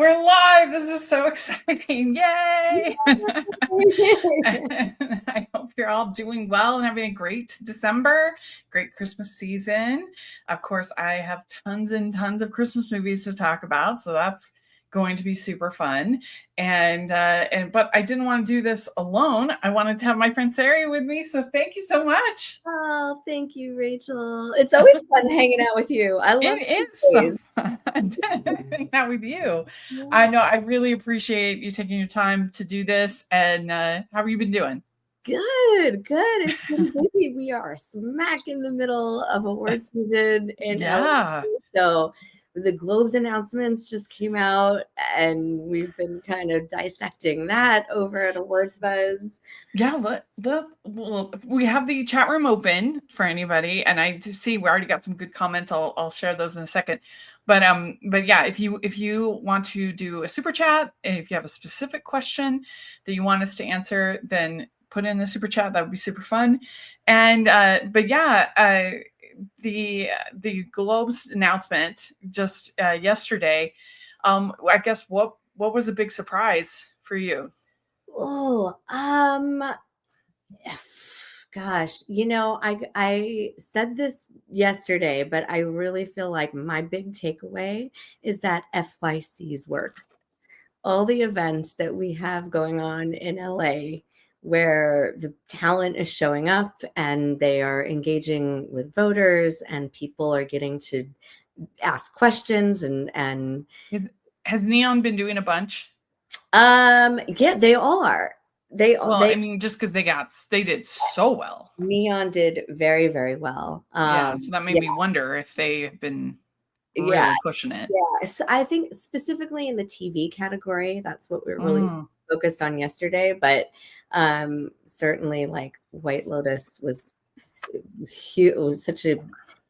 We're live. This is so exciting. Yay! I hope you're all doing well and having a great December, great Christmas season. Of course, I have tons and tons of Christmas movies to talk about, so that's going to be super fun. But I didn't want to do this alone. I wanted to have my friend Sari with me, so thank you so much. Oh, thank you, Rachel. It's always fun hanging out with you. I love It is these so days. fun hanging out with you. I Yeah. know I really appreciate you taking your time to do this. And how have you been doing? Good, good. It's been busy. We are smack in the middle of award season in Yeah. LA. So the Globes announcements just came out, and we've been kind of dissecting that over at Awards Buzz. Yeah, well, we have the chat room open for anybody, and I to see we already got some good comments. I'll share those in a second, but yeah, if you want to do a super chat, and if you have a specific question that you want us to answer, then put in the super chat. That would be super fun. And but yeah, the Globes announcement just yesterday. I guess what was a big surprise for you? Oh, gosh, I said this yesterday, but I really feel like my big takeaway is that FYC's work. All the events that we have going on in LA where the talent is showing up and they are engaging with voters and people are getting to ask questions and Is Has Neon been doing a bunch? yeah, they all are. They all Well, they I mean, just because they did so well. Neon did very, very well. Yeah, so that made Yeah, me wonder if they have been yeah, really pushing it. yeah. So I think specifically in the TV category, that's what we're really Mm. focused on yesterday. But certainly, like White Lotus was huge. It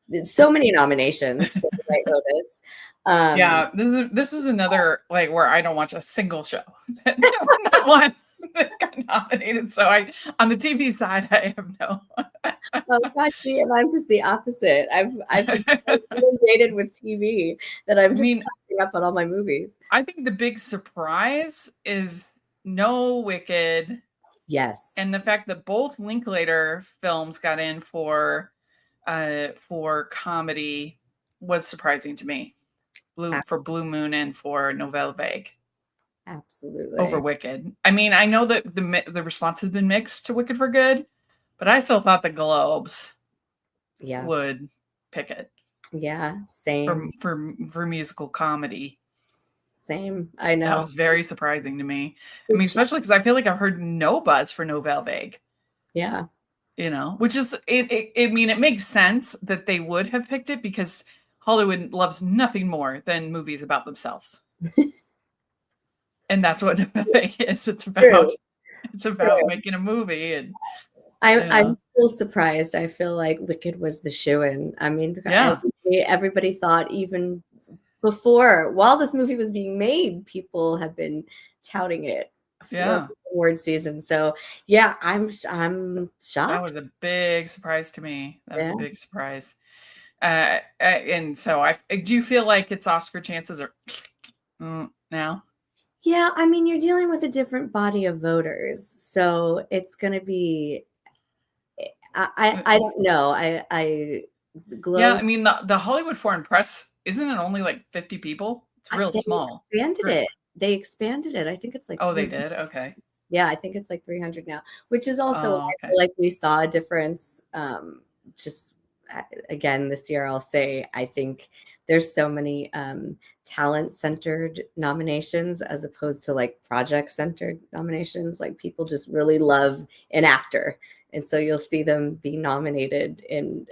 was so many nominations for White Lotus. Um, Yeah, this is another like where I don't watch a single show that won that got nominated. So I on the TV side, I have no. oh gosh, see, and I'm just the opposite. I've been so inundated with TV that I'm I just mean, catching up on all my movies. I think the big surprise is no Wicked, Yes. and the fact that both Linklater films got in for comedy was surprising to me. Blue Moon and for Nouvelle Vague over Absolutely. Wicked. I mean, I know that the response has been mixed to Wicked for Good, but I still thought the Globes Yeah. would pick it Yeah. Same. for musical comedy. Same. I That know. was very surprising to me. I mean, It's especially because I feel like I've heard no buzz for Nouvelle Vague. yeah. Which is I mean, it makes sense that they would have picked it because Hollywood loves nothing more than movies about themselves. And that's what Nouvelle is. True. It's about True. making a movie and I'm you I'm know. still surprised. I feel like Wicked was the shoe-in. I mean, Yeah. everybody thought even before, while this movie was being made, people have been touting it for Yeah. award season. So yeah, I'm That was a shocked. big surprise to me. That was Yeah. a big surprise. And so I do you feel like its Oscar chances are now? Yeah, I mean, you're dealing with a different body of voters, so it's gonna be I don't know. The Yeah, Globe, I mean the Hollywood Foreign Press isn't it only like 50 people? It's real they small. expanded For, it. They expanded it. I think it's like oh, they 3. did. Okay. Yeah, I think it's like 300 now, which is also Oh, I okay. feel like we saw a difference, just again, this year, I'll say, I think there's so many, talent-centered nominations as opposed to, like, project-centered nominations, like, people just really love an actor, and so you'll see them be nominated in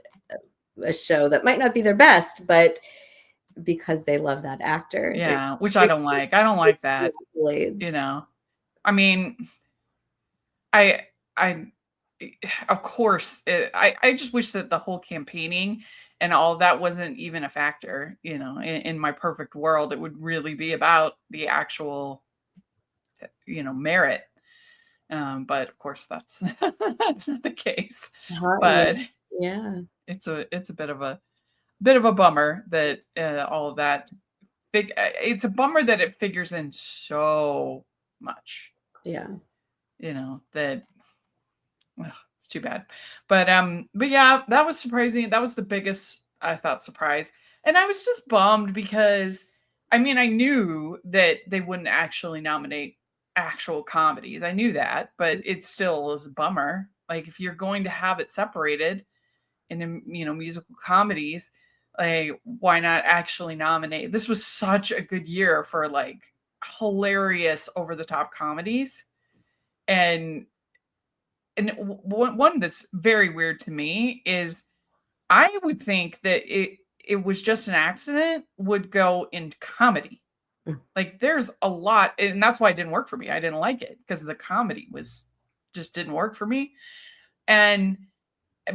a show that might not be their best, but because they love that actor, Yeah, which I they're don't like. I don't like that, accolades. you know. I mean, I I of course, I just wish that the whole campaigning and all of that wasn't even a factor, in my perfect world, it would really be about the actual, merit. But of course that's that's not the case. Uh-huh, But yeah. it's a bit of a bummer that all of that it's a bummer that it figures in so much, Yeah. that ugh, it's too bad. But yeah, that was surprising. That was the biggest, I thought, surprise. And I was just bummed because I mean, I knew that they wouldn't actually nominate actual comedies. I knew that, but it still was a bummer. Like if you're going to have it separated in musical comedies, like why not actually nominate? This was such a good year for like hilarious over the top comedies. And one that's very weird to me is I would think that it was just an accident would go into comedy. Mm. Like there's a lot, and that's why it didn't work for me. I didn't like it because the comedy was just didn't work for me. And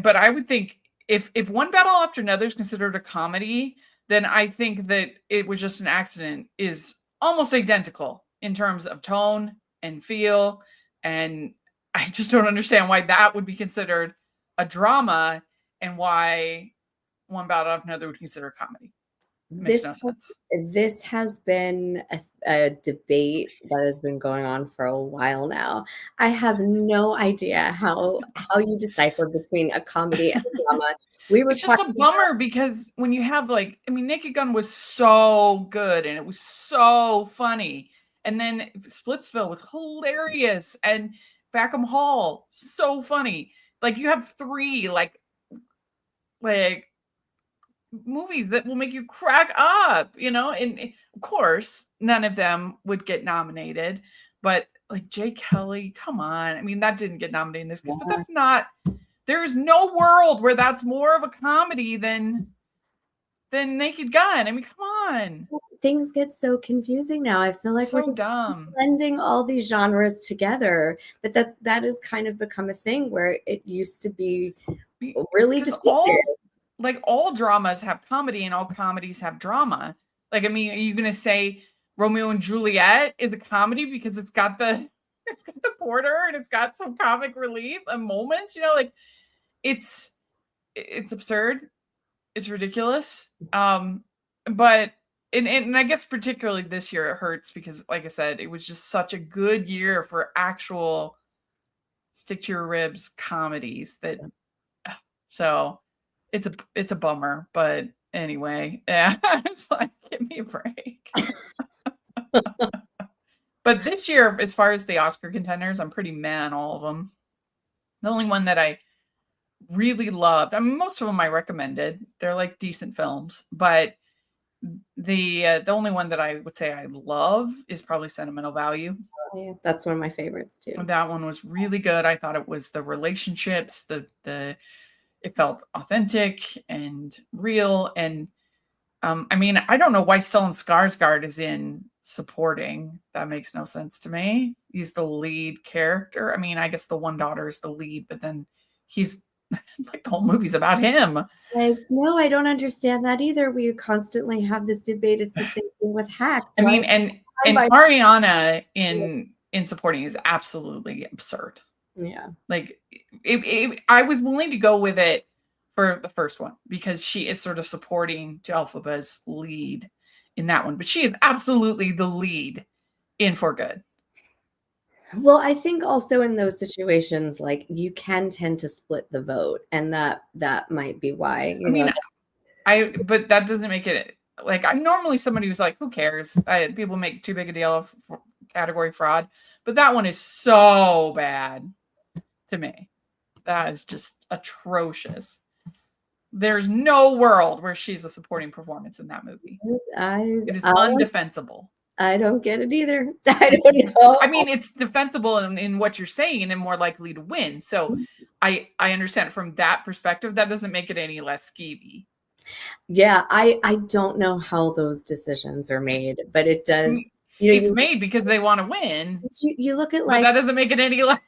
but I would think if One Battle After Another is considered a comedy, then I think that It Was Just an Accident is almost identical in terms of tone and feel. And I just don't understand why that would be considered a drama and why One Battle After Another would consider a comedy. It makes no This has sense. this has been a debate that has been going on for a while now. I have no idea how you decipher between a comedy and a drama. We were It's just talking a about bummer because when you have like, I mean, Naked Gun was so good and it was so funny. And then Splitsville was hilarious and Backham Hall, so funny. Like you have three like movies that will make you crack up, and of course, none of them would get nominated, but like Jay Kelly, come on. I mean, that didn't get nominated in this case, but yeah. that's not there's no world where that's more of a comedy than Naked Gun. I mean, come on. Things get so confusing now. I feel like we're So just dumb. blending all these genres together, but that has kind of become a thing where it used to be really Because distinctive. all dramas have comedy and all comedies have drama. Like, I mean, are you gonna say Romeo and Juliet is a comedy because it's got the it's got the porter and it's got some comic relief and moments, like it's absurd, it's ridiculous. But and I guess particularly this year it hurts because like I said, it was just such a good year for actual stick to your ribs comedies that so it's a bummer, but anyway, yeah, it's like give me a break. But this year, as far as the Oscar contenders, I'm pretty meh on all of them. The only one that I really loved, I mean, most of them I recommended. They're like decent films, but the only one that I would say I love is probably Sentimental Value. Yeah, that's one of my favorites too. That one was really good. I thought it was the relationships, the it felt authentic and real. And I mean, I don't know why Stellan Skarsgård is in supporting. That makes no sense to me. He's the lead character. I mean, I guess the one daughter is the lead, but then he's like the whole movie's about him. Like, no, I don't understand that either. We constantly have this debate. It's the same thing with Hacks. I Why mean, is and by Ariana in supporting is absolutely absurd. yeah. Like I was willing to go with it for the first one because she is sort of supporting to Elphaba's lead in that one, but she is absolutely the lead in For Good. Well, I think also in those situations, like you can tend to split the vote, and that might be why, I mean, but that doesn't make it like I'm normally somebody who's like, who cares? People make too big a deal of category fraud, but that one is so bad to me. That is just atrocious. There's no world where she's a supporting performance in that movie. It is undefensible. I don't get it either. I don't know. I mean, it's defensible in what you're saying and more likely to win. So I understand it from that perspective. That doesn't make it any less skeevy. Yeah, I don't know how those decisions are made, but it does. It's made because they want to win. You look at but that doesn't make it any less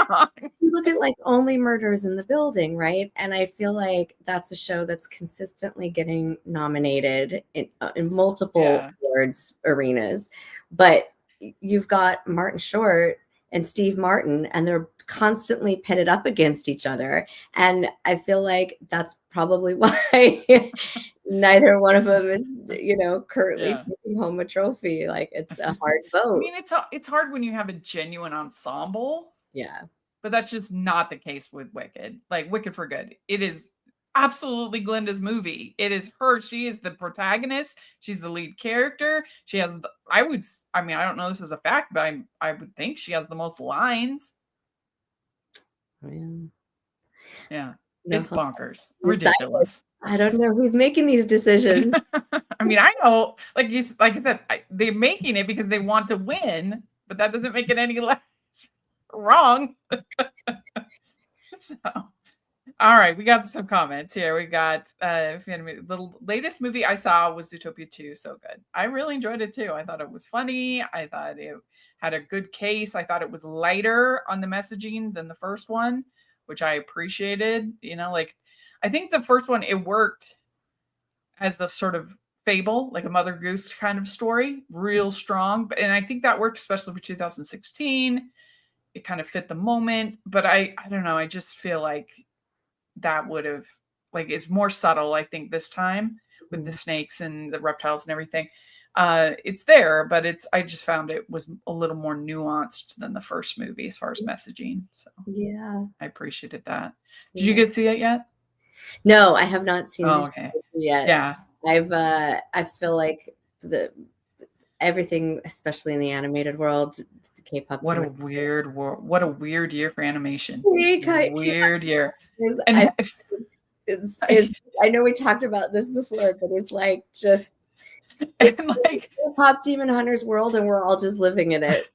wrong. You look at like Only Murders in the Building, right? And I feel like that's a show that's consistently getting nominated in multiple awards arenas. But you've got Martin Short and Steve Martin, and they're constantly pitted up against each other. And I feel like that's probably why neither one of them is, currently Yeah. taking home a trophy. Like, it's a hard I vote. mean, it's hard when you have a genuine ensemble, Yeah. but that's just not the case with Wicked. Like Wicked for Good. It is absolutely Glinda's movie. It is her. She is the protagonist. She's the lead character. She has I mean, I don't know this is a fact, but I would think she has the most lines. Yeah. Yeah. It's No, bonkers. decide. Ridiculous. I don't know who's making these decisions. I mean, I know, like I said, they're making it because they want to win, but that doesn't make it any less wrong. So, all right, we got some comments here. We got the latest movie I saw was Zootopia 2. So good. I really enjoyed it too. I thought it was funny. I thought it had a good case. I thought it was lighter on the messaging than the first one, which I appreciated. Like I think the first one it worked as a sort of fable, like a Mother Goose kind of story, real strong. And I think that worked especially for 2016. It kind of fit the moment, but I don't know. I just feel like that would have it's more subtle. I think this time with the snakes and the reptiles and everything, it's there, but I just found it was a little more nuanced than the first movie as far as messaging. So Yeah. I appreciated that. Did Yeah. you get to see it yet? No, I have not seen Oh, Zootopia okay. yet. Yeah. I feel like everything, especially in the animated world, the K-pop. What a weird world. What a weird year for animation. K-pop Weird year. is, And I know we talked about this before, but it's like just it's and like K-pop Demon Hunters world, and we're all just living in it.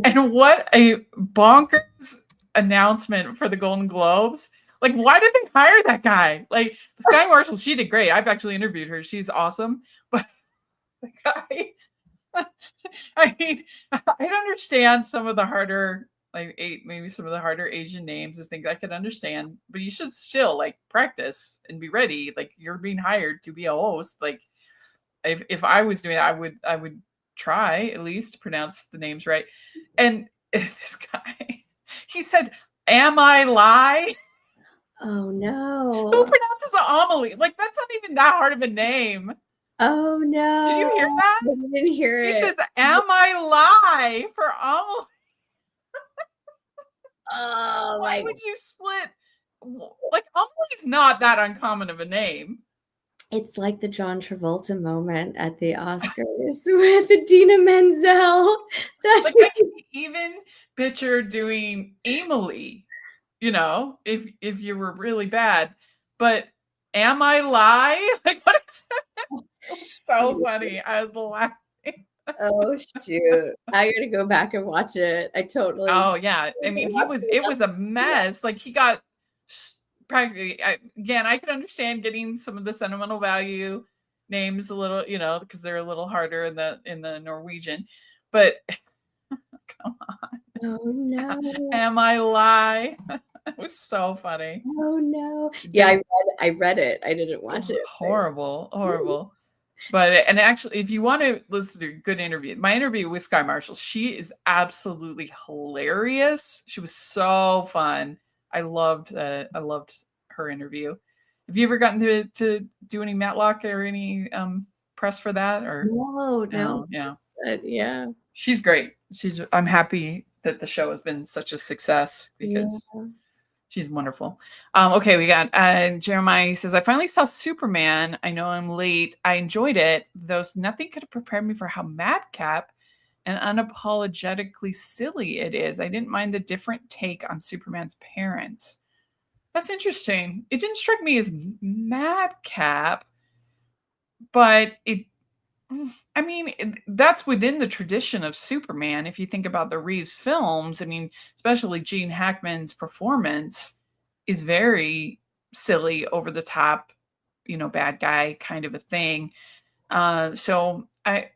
and what a bonkers announcement for the Golden Globes. Like, why did they hire that guy? Like, the Sky Marshall, she did great. I've actually interviewed her. She's awesome. But the guy, I mean, I understand some of the harder, maybe some of the harder Asian names is things I could understand, but you should still practice and be ready. Like, you're being hired to be a host. Like, if I was doing it, I would try at least to pronounce the names right. And this guy, he said, "Am I lie?" Oh Who no! pronounces Amelie? Like that's not even that hard of a name. Oh Did you hear no! that? I didn't hear He it. says, "Am I lie?" for Amelie. Oh Why my! would you split? Like Amelie's not that uncommon of a name. It's like the John Travolta moment at the Oscars with Idina Menzel. Like That's I can even picture doing Emily, if you were really bad. But am I lie? Like what is that? So funny. I was laughing. oh shoot! I gotta go back and watch it. I totally Oh yeah. I mean, it was a mess. Like he got practically again, I could understand getting some of the sentimental value names a little, because they're a little harder in the Norwegian. But come on. Oh no! Am I lie? It was so funny. Oh no! Yeah, I read it. I didn't watch it. Horrible, horrible. But and actually, if you want to listen to a good interview, my interview with Sky Marshall, she is absolutely hilarious. She was so fun. I loved her interview. Have you ever gotten to do any Matlock or any press for that or No. yeah. Yeah. She's great. I'm happy that the show has been such a success because Yeah. she's wonderful. Okay, we got Jeremiah says, I finally saw Superman. I know I'm late. I enjoyed it, though nothing could have prepared me for how madcap and unapologetically silly it is. I didn't mind the different take on Superman's parents. That's interesting. It didn't strike me as madcap, but I mean, that's within the tradition of Superman. If you think about the Reeves films, I mean, especially Gene Hackman's performance is very silly, over the top, bad guy kind of a thing. So I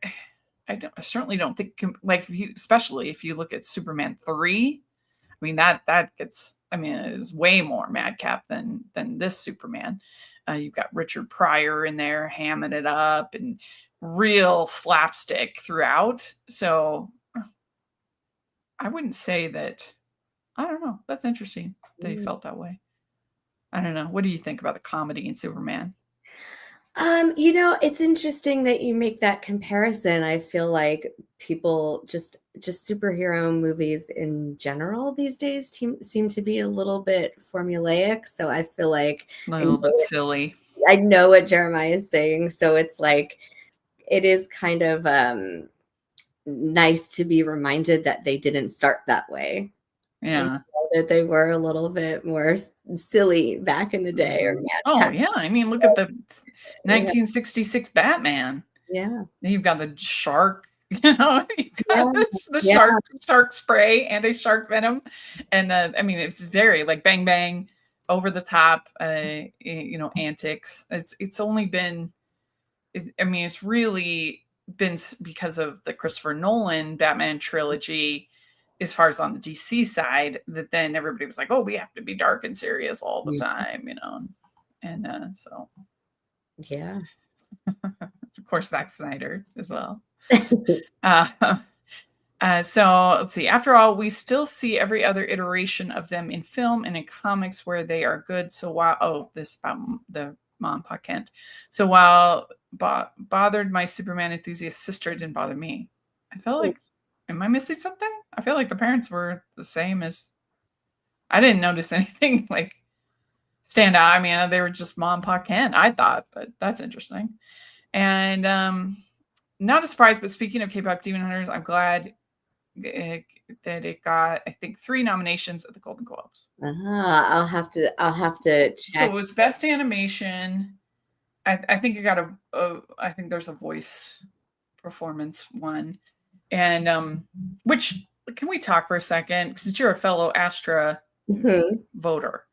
certainly don't think like especially if you look at Superman 3. I mean that gets. I mean, it is way more madcap than this Superman. You've got Richard Pryor in there hamming it up and real slapstick throughout. So I wouldn't say that. I don't know. That's interesting that he Mm. felt that way. I don't know. What do you think about the comedy in Superman? It's interesting that you make that comparison. I feel like people just superhero movies in general these days seem to be a little bit formulaic. So I feel like A I little bit know silly. I know what Jeremiah is saying. So it's like it is kind of nice to be reminded that they didn't start that way. Yeah. That they were a little bit more silly back in the day, or Oh, mad yeah. I mean, look at the cat. 1966 Batman. Yeah, Then you've got the shark, you've yeah, got the yeah, shark spray and a shark venom. And I mean, it's very like bang bang over the top, antics. It's only been, I mean, it's really been because of the Christopher Nolan Batman trilogy, as far as on the DC side, that then everybody was like, oh, we have to be dark and serious all the yeah, time. And so, yeah. of course, Zack Snyder as well. Uh, so let's see. After all, we still see every other iteration of them in film and in comics where they are good. So while this about the mom Pa Kent. So while bothered my Superman enthusiast sister, it didn't bother me. I felt like, am I missing something? I feel like the parents were the same as. I didn't notice anything like stand out. I mean, they were just mom Pa Kent, I thought, but that's interesting. And not a surprise, but speaking of K-pop Demon Hunters, I'm glad that it got, I think, 3 nominations at the Golden Globes. I'll have to So it check. was Best Animation. I think it got I think there's a voice performance one, and which can we talk for a second since you're a fellow Astra Mhm. voter?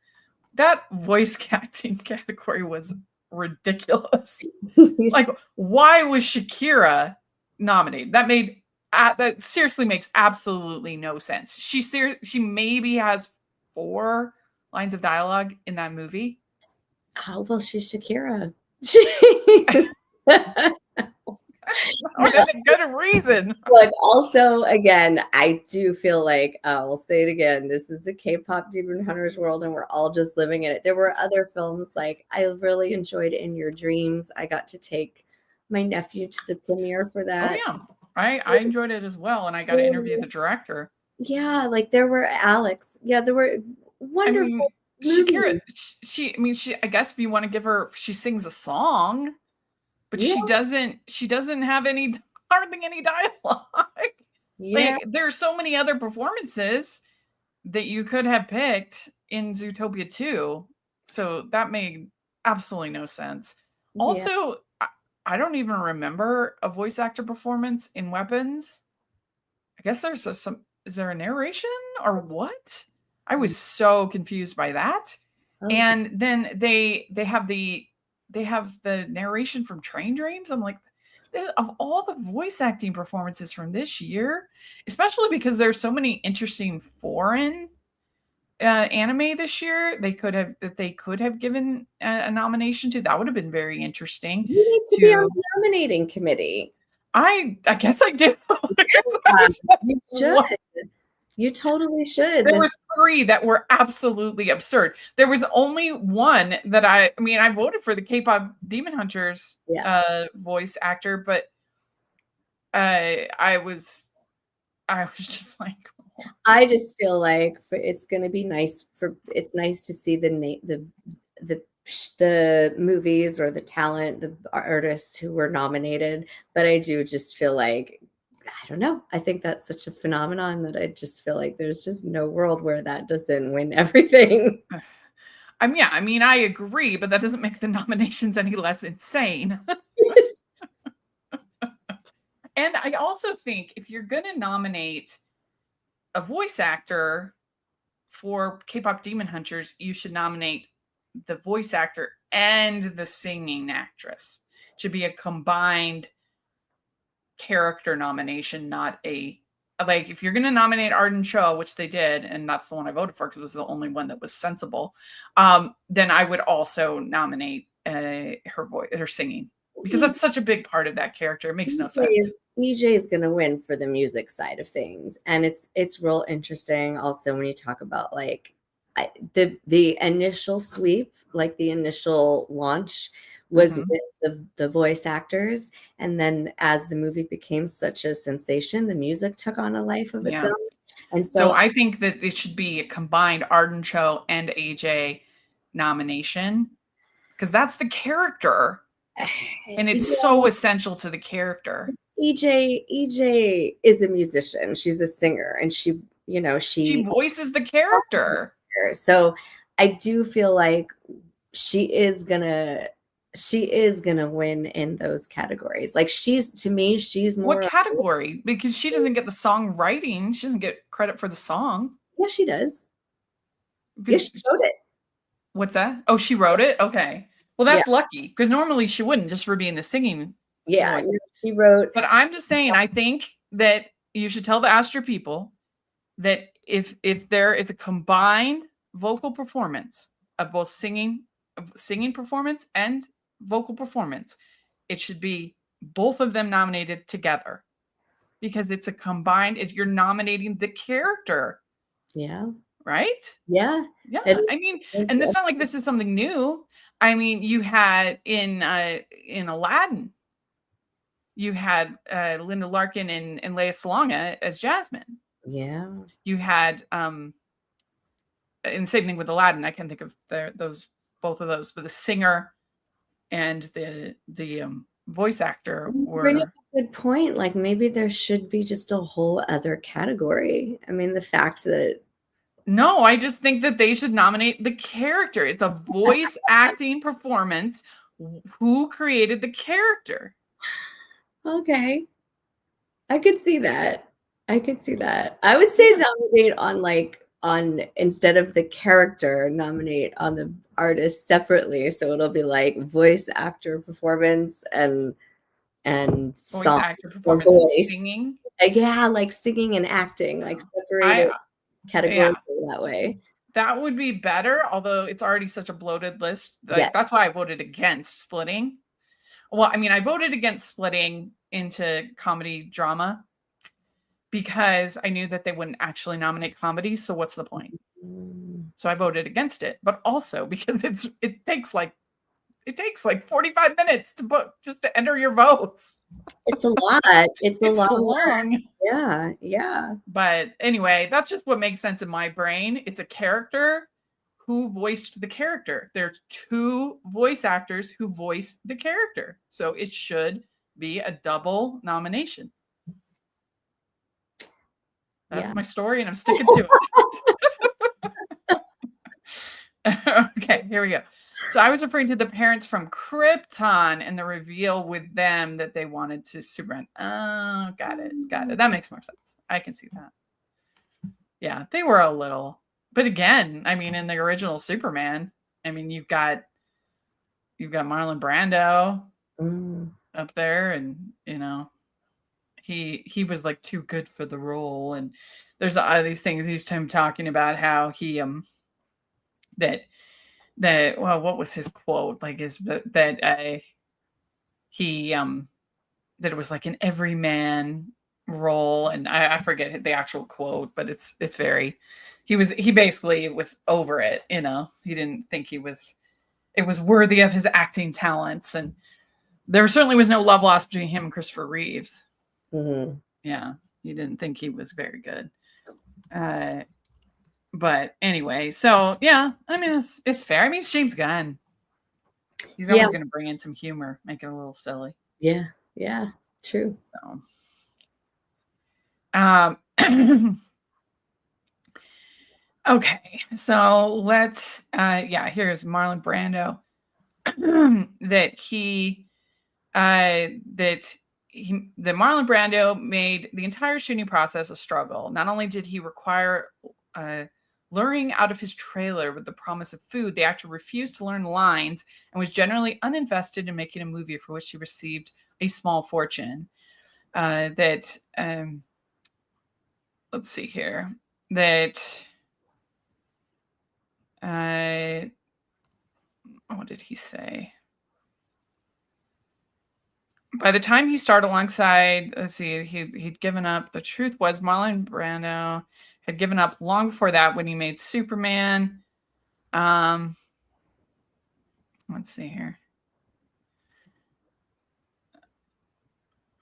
That voice acting category was ridiculous. Like, why was Shakira nominated? That seriously makes absolutely no sense. She maybe has 4 lines of dialogue in that movie. Oh, well, she's Shakira. She's Not No, a good reason. look, also, again, I do feel like, we'll say it again, this is a K-pop Demon Hunters world, and we're all just living in it. There were other films, like, I really enjoyed In Your Dreams. I got to take my nephew to the premiere for Oh that. yeah, I enjoyed it as well, and I got to interview the director. Yeah, like, there were Alex. Yeah, there were I wonderful mean, Shakira, movies. I mean, I guess if you want to give her, she sings a song, but Yeah, she doesn't have any hardly any dialogue. yeah, Like there's so many other performances that you could have picked in Zootopia 2. So that made absolutely no sense. yeah. Also, I don't even remember a voice actor performance in Weapons. I guess there's some, is there a narration or what? I was so confused by that. Oh, And then they have the narration from Train Dreams. I'm like, of all the voice acting performances from this year, especially because there's so many interesting foreign anime this year, they could have given a nomination to. That would have been very interesting. you need to be on To the nominating committee. I guess I do because I Yeah, was like, you should. what? You totally should. There This was 3 that were absolutely absurd. There was only one that I mean, I voted for the K-pop Demon Hunters Yeah. voice actor, but I was just like, I just feel like it's gonna be nice it's nice to see the the movies or the talent, the artists who were nominated, but I do just feel like I don't know. I think that's such a phenomenon that I just feel like there's just no world where that doesn't win everything. yeah, I mean, I agree, but that doesn't make the nominations any less insane. And I also think if you're going to nominate a voice actor for K-pop Demon Hunters, you should nominate the voice actor and the singing actress. It should be a combined character nomination, not a like if you're going to nominate Arden Cho, which they did, and that's the one I voted for because it was the only one that was sensible. Then I would also nominate her voice, her singing. because that's such a big part of that character. It makes no sense. EJ is going to win for the music side of things, and it's real interesting. Also, when you talk about like the initial sweep, like the initial launch, was Mhm. with the voice actors, and then as the movie became such a sensation, the music took on a life of its Yeah. own. And So so, I think that it should be a combined Arden Cho and AJ nomination because that's the character and it's so yeah, essential to the character. EJ is a musician. She's a singer, and She she voices the character. so I do feel like she is gonna she is gonna win in those categories. Like she's to me, she's What more. category? Because she doesn't get the song writing. She doesn't get credit for the song. Yeah, she does. Yeah, she Because wrote it. what's that? Oh, she wrote it? Okay. Well, Yeah, that's lucky because normally she wouldn't just for being the singing yeah. voice. No, she wrote. But I'm just saying, I think that you should tell the Astor people that if there is a combined vocal performance of both singing performance and vocal performance, it should be both of them nominated together because it's a combined. Is you're nominating the character, Yeah, right? yeah. It Yeah, I is. mean, It and it's is not like this is something new. I mean, you had in Aladdin, you had Linda Larkin and Leia Salonga as Jasmine. yeah, You had and same thing with Aladdin. I can think of those both of those, but the singer and the voice actor you bring up were. a good point. Like maybe there should be just a whole other category. I mean, the fact that No, I just think that they should nominate the character. It's a voice acting performance. Who created the character? okay, I could see that. I could see that. I would say Yeah. nominate on instead of the character, nominate on the artist separately. So it'll be like voice actor performance and Voice song actor or performance and voice. singing. Like yeah, like singing and acting, like Yeah. separate it I yeah, categorically that way. that would be better, although it's already such a bloated list. Like Yes. that's why I voted against splitting. Well, I mean, I voted against splitting into comedy drama because I knew that they wouldn't actually nominate comedies, so what's the point? Mm. So I voted against it, but also because it takes like 45 minutes to book just to enter your votes. It's a lot. It's a It's lot of work. long. Yeah, yeah. But anyway, that's just what makes sense in my brain. It's a character who voiced the character. There's two voice actors who voiced the character. So it should be a double nomination. That's Yeah. my story and I'm sticking to it. Okay, here we go. So I was referring to the parents from Krypton and the reveal with them that they wanted to Superman. Oh, got it. Got it. That makes more sense. I can see that. Yeah, they were a little. But again, I mean, in the original Superman, I mean, you've got Marlon Brando Mm. up there, and he was like too good for the role. And there's these things he's him talking about how he that well, what was his quote? Like is that he that it was like an everyman role, and I forget the actual quote, but it's very. He basically was over it. He didn't think it was worthy of his acting talents, and there certainly was no love lost between him and Christopher Reeves. Mhm. Yeah, he didn't think he was very good. Uh, but anyway, so yeah, I mean it's fair. I mean, it's James Gunn. He's Yeah, always going to bring in some humor, make it a little silly. yeah, yeah. True. So, um, okay, so let's. Yeah, here's Marlon Brando. that he, that that Marlon Brando made the entire shooting process a struggle. Not only did he require uh, luring out of his trailer with the promise of food, the actor refused to learn lines and was generally uninvested in making a movie for which he received a small fortune. That let's see here. That what did he say? By the time he starred alongside, let's see, he'd given up. The truth was, Marlon Brando had given up long before that when he made Superman. Let's see here.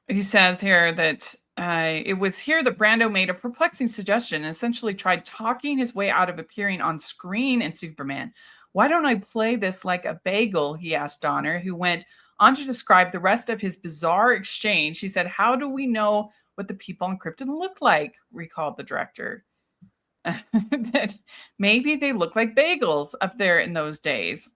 He says here that it was here that Brando made a perplexing suggestion and essentially tried talking his way out of appearing on screen in Superman. Why don't I play this like a bagel? He asked Donner, who went on to describe the rest of his bizarre exchange. He said, how do we know what the people on Krypton look like? Recalled the director. That maybe they look like bagels up there in those days.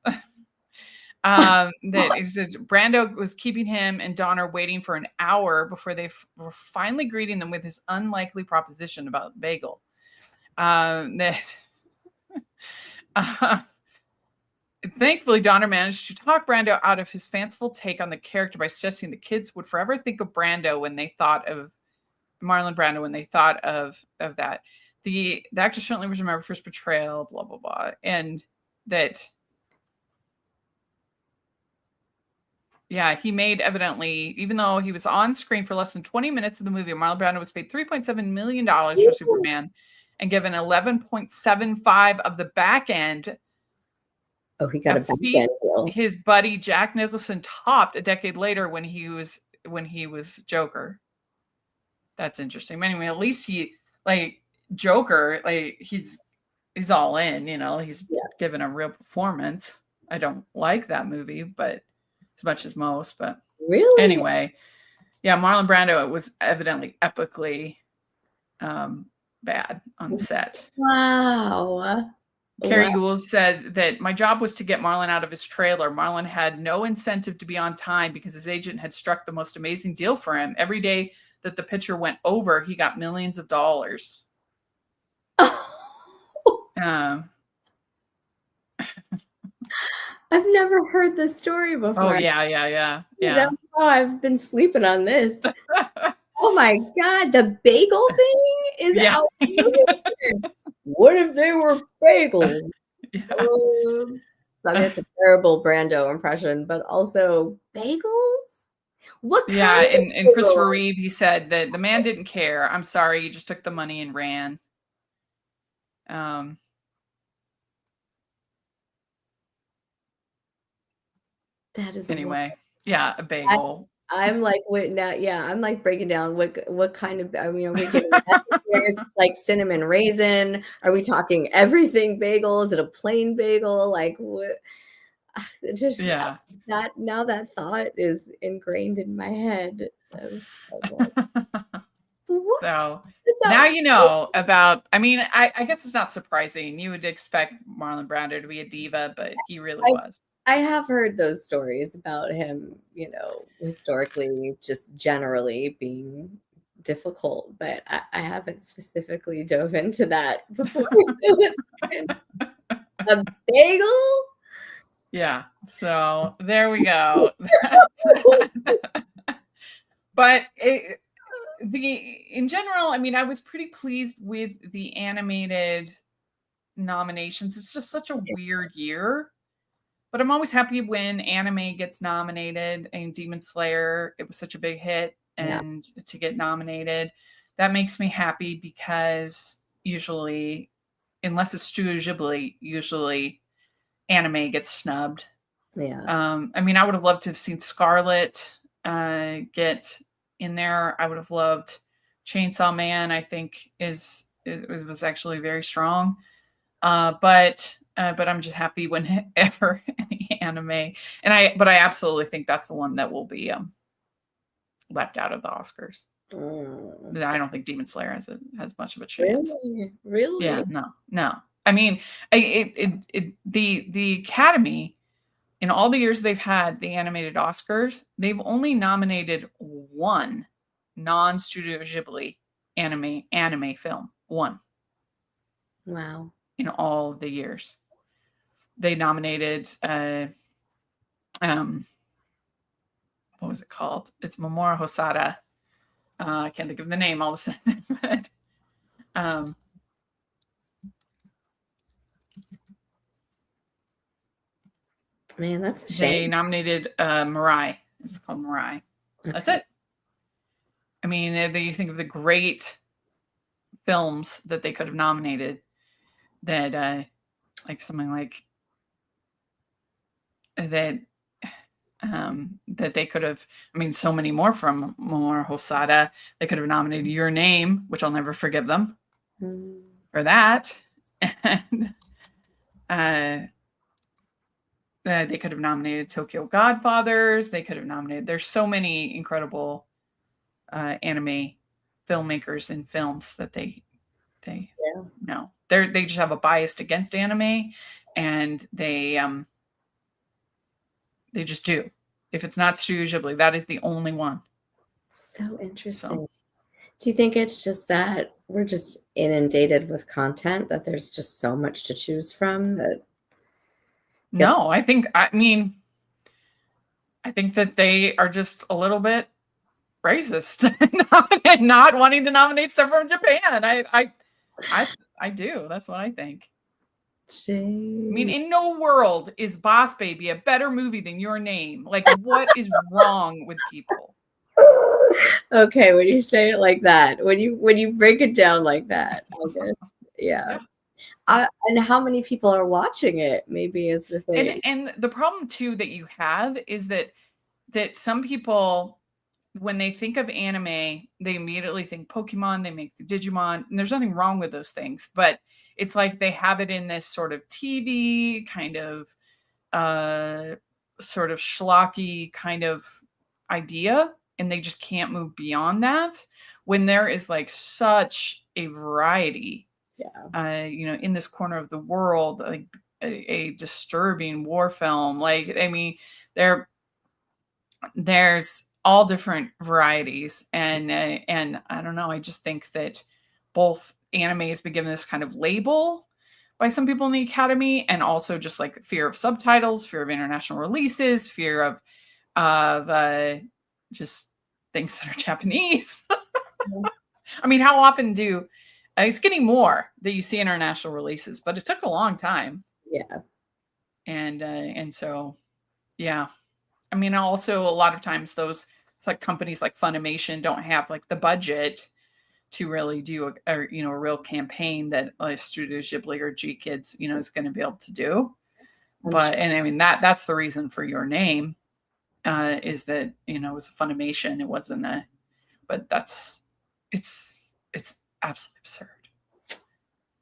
That it says Brando was keeping him and Donner waiting for an hour before they were finally greeting them with his unlikely proposition about bagel. That thankfully, Donner managed to talk Brando out of his fanciful take on the character by suggesting the kids would forever think of Brando when they thought of Marlon Brando when they thought of that. The actor certainly was remembered for his portrayal, blah blah blah, and that. Yeah, he made evidently, even though he was on screen for less than 20 minutes of the movie, Marlon Brando was paid $3.7 million for Superman and given 11.75 of the back end. Oh, he got a back feat end deal. his buddy Jack Nicholson topped a decade later when he was Joker. That's interesting. Anyway, at least he like Joker, like he's all in, he's given a real performance. I don't like that movie, but as much as most, but really, anyway, yeah, Marlon Brando was evidently epically bad on set. Wow. Carrie Gould said that my job was to get Marlon out of his trailer. Marlon had no incentive to be on time because his agent had struck the most amazing deal for him. Every day that the picture went over, he got millions of dollars. I've never heard this story before. Oh, yeah. I've been sleeping on this. Oh my God, the bagel thing is out. What if they were bagels? Yeah. I mean, it's a terrible Brando impression, but also bagels? What kind Yeah, of and Christopher Reeve, he said that the man didn't care. I'm sorry, he just took the money and ran. That is anyway. Yeah, a bagel. I'm like, wait, now, yeah, I'm like breaking down what kind of, I mean, are we getting like cinnamon raisin? Are we talking everything bagel? Is it a plain bagel? Like, what? Just that now that thought is ingrained in my head. So now you know about, I mean, I guess it's not surprising. You would expect Marlon Brando to be a diva, but he really was. I have heard those stories about him, historically, just generally being difficult, but I haven't specifically dove into that before. A bagel? Yeah, so there we go. But in general, I mean, I was pretty pleased with the animated nominations. It's just such a weird year. But I'm always happy when anime gets nominated. And Demon Slayer, it was such a big hit, and to get nominated, that makes me happy because usually, unless it's Studio Ghibli, usually anime gets snubbed. Yeah. I mean, I would have loved to have seen Scarlet get in there. I would have loved Chainsaw Man. I think was actually very strong. But I'm just happy whenever any anime, but I absolutely think that's the one that will be left out of the Oscars. I don't think Demon Slayer has much of a chance. Really? Yeah, no. I mean, the Academy, in all the years they've had the animated Oscars, they've only nominated one non-Studio Ghibli anime film. One. Wow. In all the years. They nominated what was it called? It's Mamoru Hosoda. I can't think of the name all of a sudden, but man, that's a shame. they nominated Mirai. It's called Mirai. That's Okay. it. I mean, you think of the great films that they could have nominated that, like something like that, that they could have, I mean, so many more from Momoro Hosada. They could have nominated Your Name, which I'll never forgive them Mm. for that. And uh, they could have nominated Tokyo Godfathers. They could have nominated, there's so many incredible anime filmmakers and films that they Yeah. no, they just have a bias against anime, and they just do. If it's not Studio Ghibli, that is the only one. So So interesting. Do you think it's just that we're just inundated with content that there's just so much to choose from that gets no, I think that they are just a little bit racist and not wanting to nominate stuff from Japan. I I do. That's what I think. I mean, Jeez. in no world is Boss Baby a better movie than Your Name. Like, what is wrong with people? Okay, when you say it like that, when you break it down like that, I guess, yeah. Yeah. And how many people are watching it, maybe is the thing. And the problem too that you have is that some people, when they think of anime, they immediately think Pokemon, they make the Digimon, and there's nothing wrong with those things, but it's like they have it in this sort of TV kind of uh sort of schlocky kind of idea, and they just can't move beyond that when there is like such a variety Yeah. in this corner of the world, like a disturbing war film. Like, I mean, there there's all different varieties, and I don't know. I just think that both anime has been given this kind of label by some people in the academy, and also just like fear of subtitles, fear of international releases, fear of just things that are Japanese. I mean, how often do it's getting more that you see international releases, but it took a long time, Yeah. and so yeah. I mean, also a lot of times those, it's like companies like Funimation don't have like the budget to really do a real campaign that like Studio Ghibli or G Kids is going to be able to do. I'm sure. But and I mean that's the reason for Your Name, is that it was a Funimation, it wasn't a, but it's it's absolutely absurd.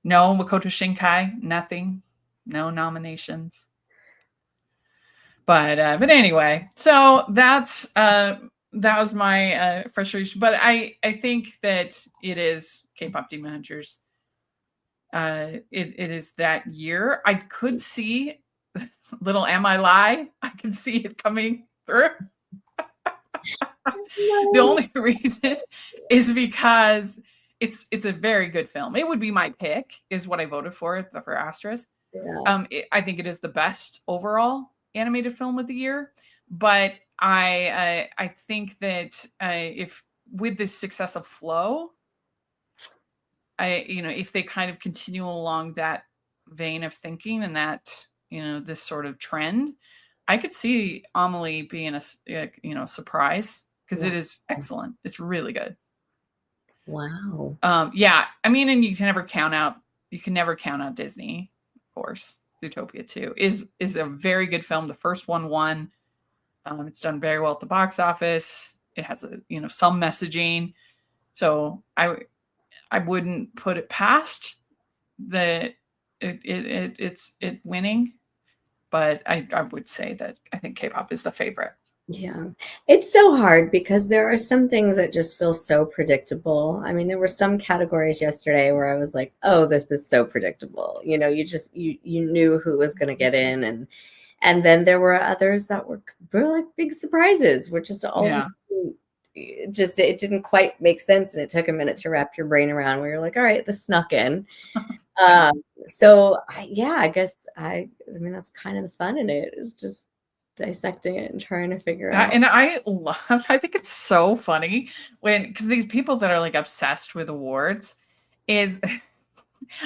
No Makoto Shinkai, nothing, no nominations. But anyway, so that was my frustration. But I think that it is K-pop Demon Hunters. It is that year. I could see Little Am I Lie. I can see it coming through. The No. only reason is because it's a very good film. It would be my pick, is what I voted for Asterisk. Yeah. I think it is the best overall animated film of the year, but I think that if with the success of Flow, if they kind of continue along that vein of thinking and that this sort of trend, I could see Amelie being a surprise, because Wow. it is excellent. It's really good. Wow. Yeah, I mean, and you can never count out Disney, of course. Zootopia 2 is a very good film. The first one won. It's done very well at the box office. It has some messaging, so I wouldn't put it past the it winning, but I would say that I think K-pop is the favorite. Yeah. It's so hard because there are some things that just feel so predictable. I mean, there were some categories yesterday where I was like, "Oh, this is so predictable." You knew who was going to get in, and then there were others that were like big surprises. Were just all of a Yeah. sudden, just it didn't quite make sense, and it took a minute to wrap your brain around. Where you're like, "All right, this snuck in." Yeah. So yeah, I guess I mean that's kind of the fun in it, is just dissecting it and trying to figure out. And I think it's so funny because these people that are like obsessed with awards is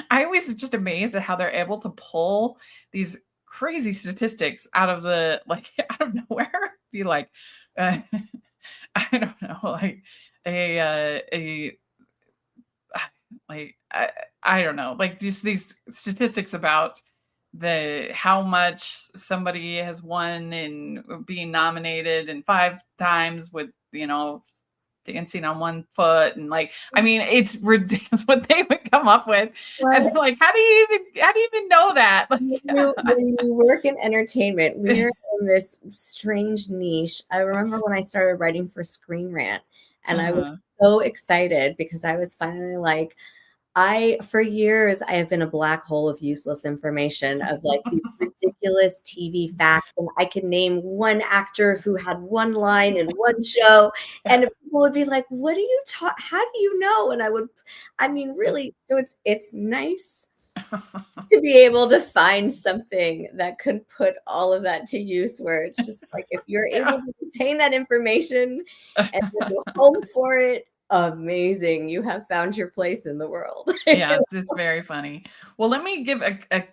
I always just amazed at how they're able to pull these crazy statistics out of the like out of nowhere. Be like, uh, I don't know, a like I don't know, like just these statistics about the how much somebody has won and being nominated and 5 times with, dancing on one foot and like I mean it's ridiculous what they would come up with. And What? they're like, how do you even know that? Like, When you work in entertainment, we're in this strange niche. I remember when I started writing for Screen Rant, and I was uh-huh. so excited because I was finally like, for years, I have been a black hole of useless information of like these ridiculous TV facts. And I can name one actor who had one line in one show. And people would be like, what do you talk? How do you know? And I mean, really, so it's nice to be able to find something that could put all of that to use where it's just like if you're able Yeah. to retain that information and there's a home for it, amazing. You have found your place in the world. Yeah, it's very funny. Well, let me give a let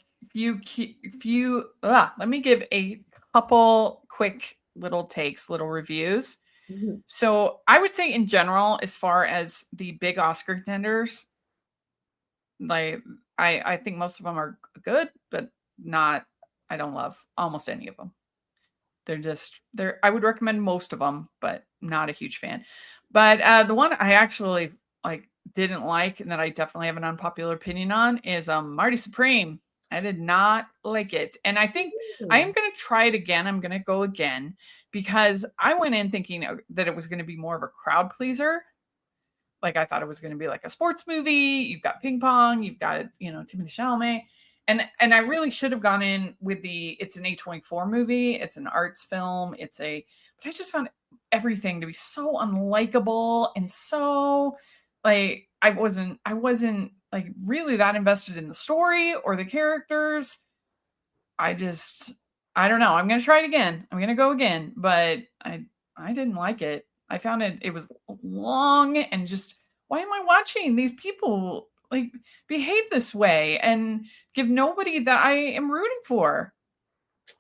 me give a couple quick little takes, little reviews. Mhm. So I would say in general, as far as the big Oscar contenders, like I think most of them are good, but not I don't love almost any of them. They're I would recommend most of them, but not a huge fan. But, the one I actually, like, didn't like and that I definitely have an unpopular opinion on is, Marty Supreme. I did not like it, and I think I am Mm. gonna try it again, I'm gonna go again because I went in thinking, that it was gonna be more of a crowd pleaser. Like, I thought it was gonna be like a sports movie, you've got ping pong, you've got, Timothée Chalamet, and I really should have gone in with it's an A24 movie, it's an arts film, but I just found everything to be so unlikable and so, like, I wasn't, like, really that invested in the story or the characters. I just I don't know. I'm gonna try it again. I'm gonna go again, but I didn't like it. I found it was long and just why am I watching these people like behave this way and give nobody that I am rooting for? He's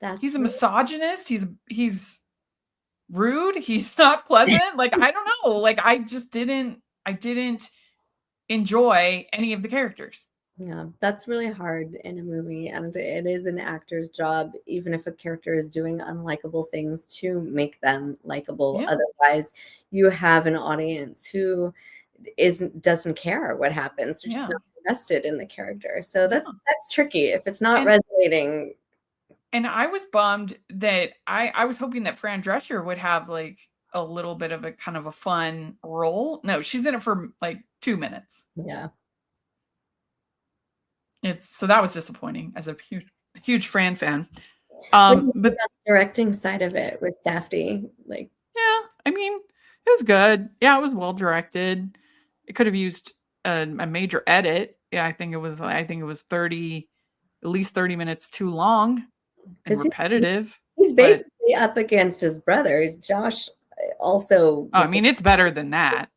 That's a really misogynist. He's rude. He's not pleasant. Like I don't know. Like I didn't enjoy any of the characters. Yeah, that's really hard in a movie, and it is an actor's job, even if a character is doing unlikable things, to make them likable. Yeah. Otherwise, you have an audience who doesn't care what happens. They're just Yeah. not invested in the character. So Yeah. that's tricky. If it's not And resonating, And I was bummed that I was hoping that Fran Drescher would have, like, a little bit of a kind of a fun role. No, she's in it for, like, 2 minutes. yeah. It's so that was disappointing as a huge Fran fan. What do you think But about the directing side of it with Safdie? Like, yeah, I mean, it was good. Yeah, it was well directed. It could have used a major edit. Yeah, I think it was 30 at least 30 minutes too long and because repetitive, he's but basically up against his brothers. Josh also oh, I mean, it's better than that.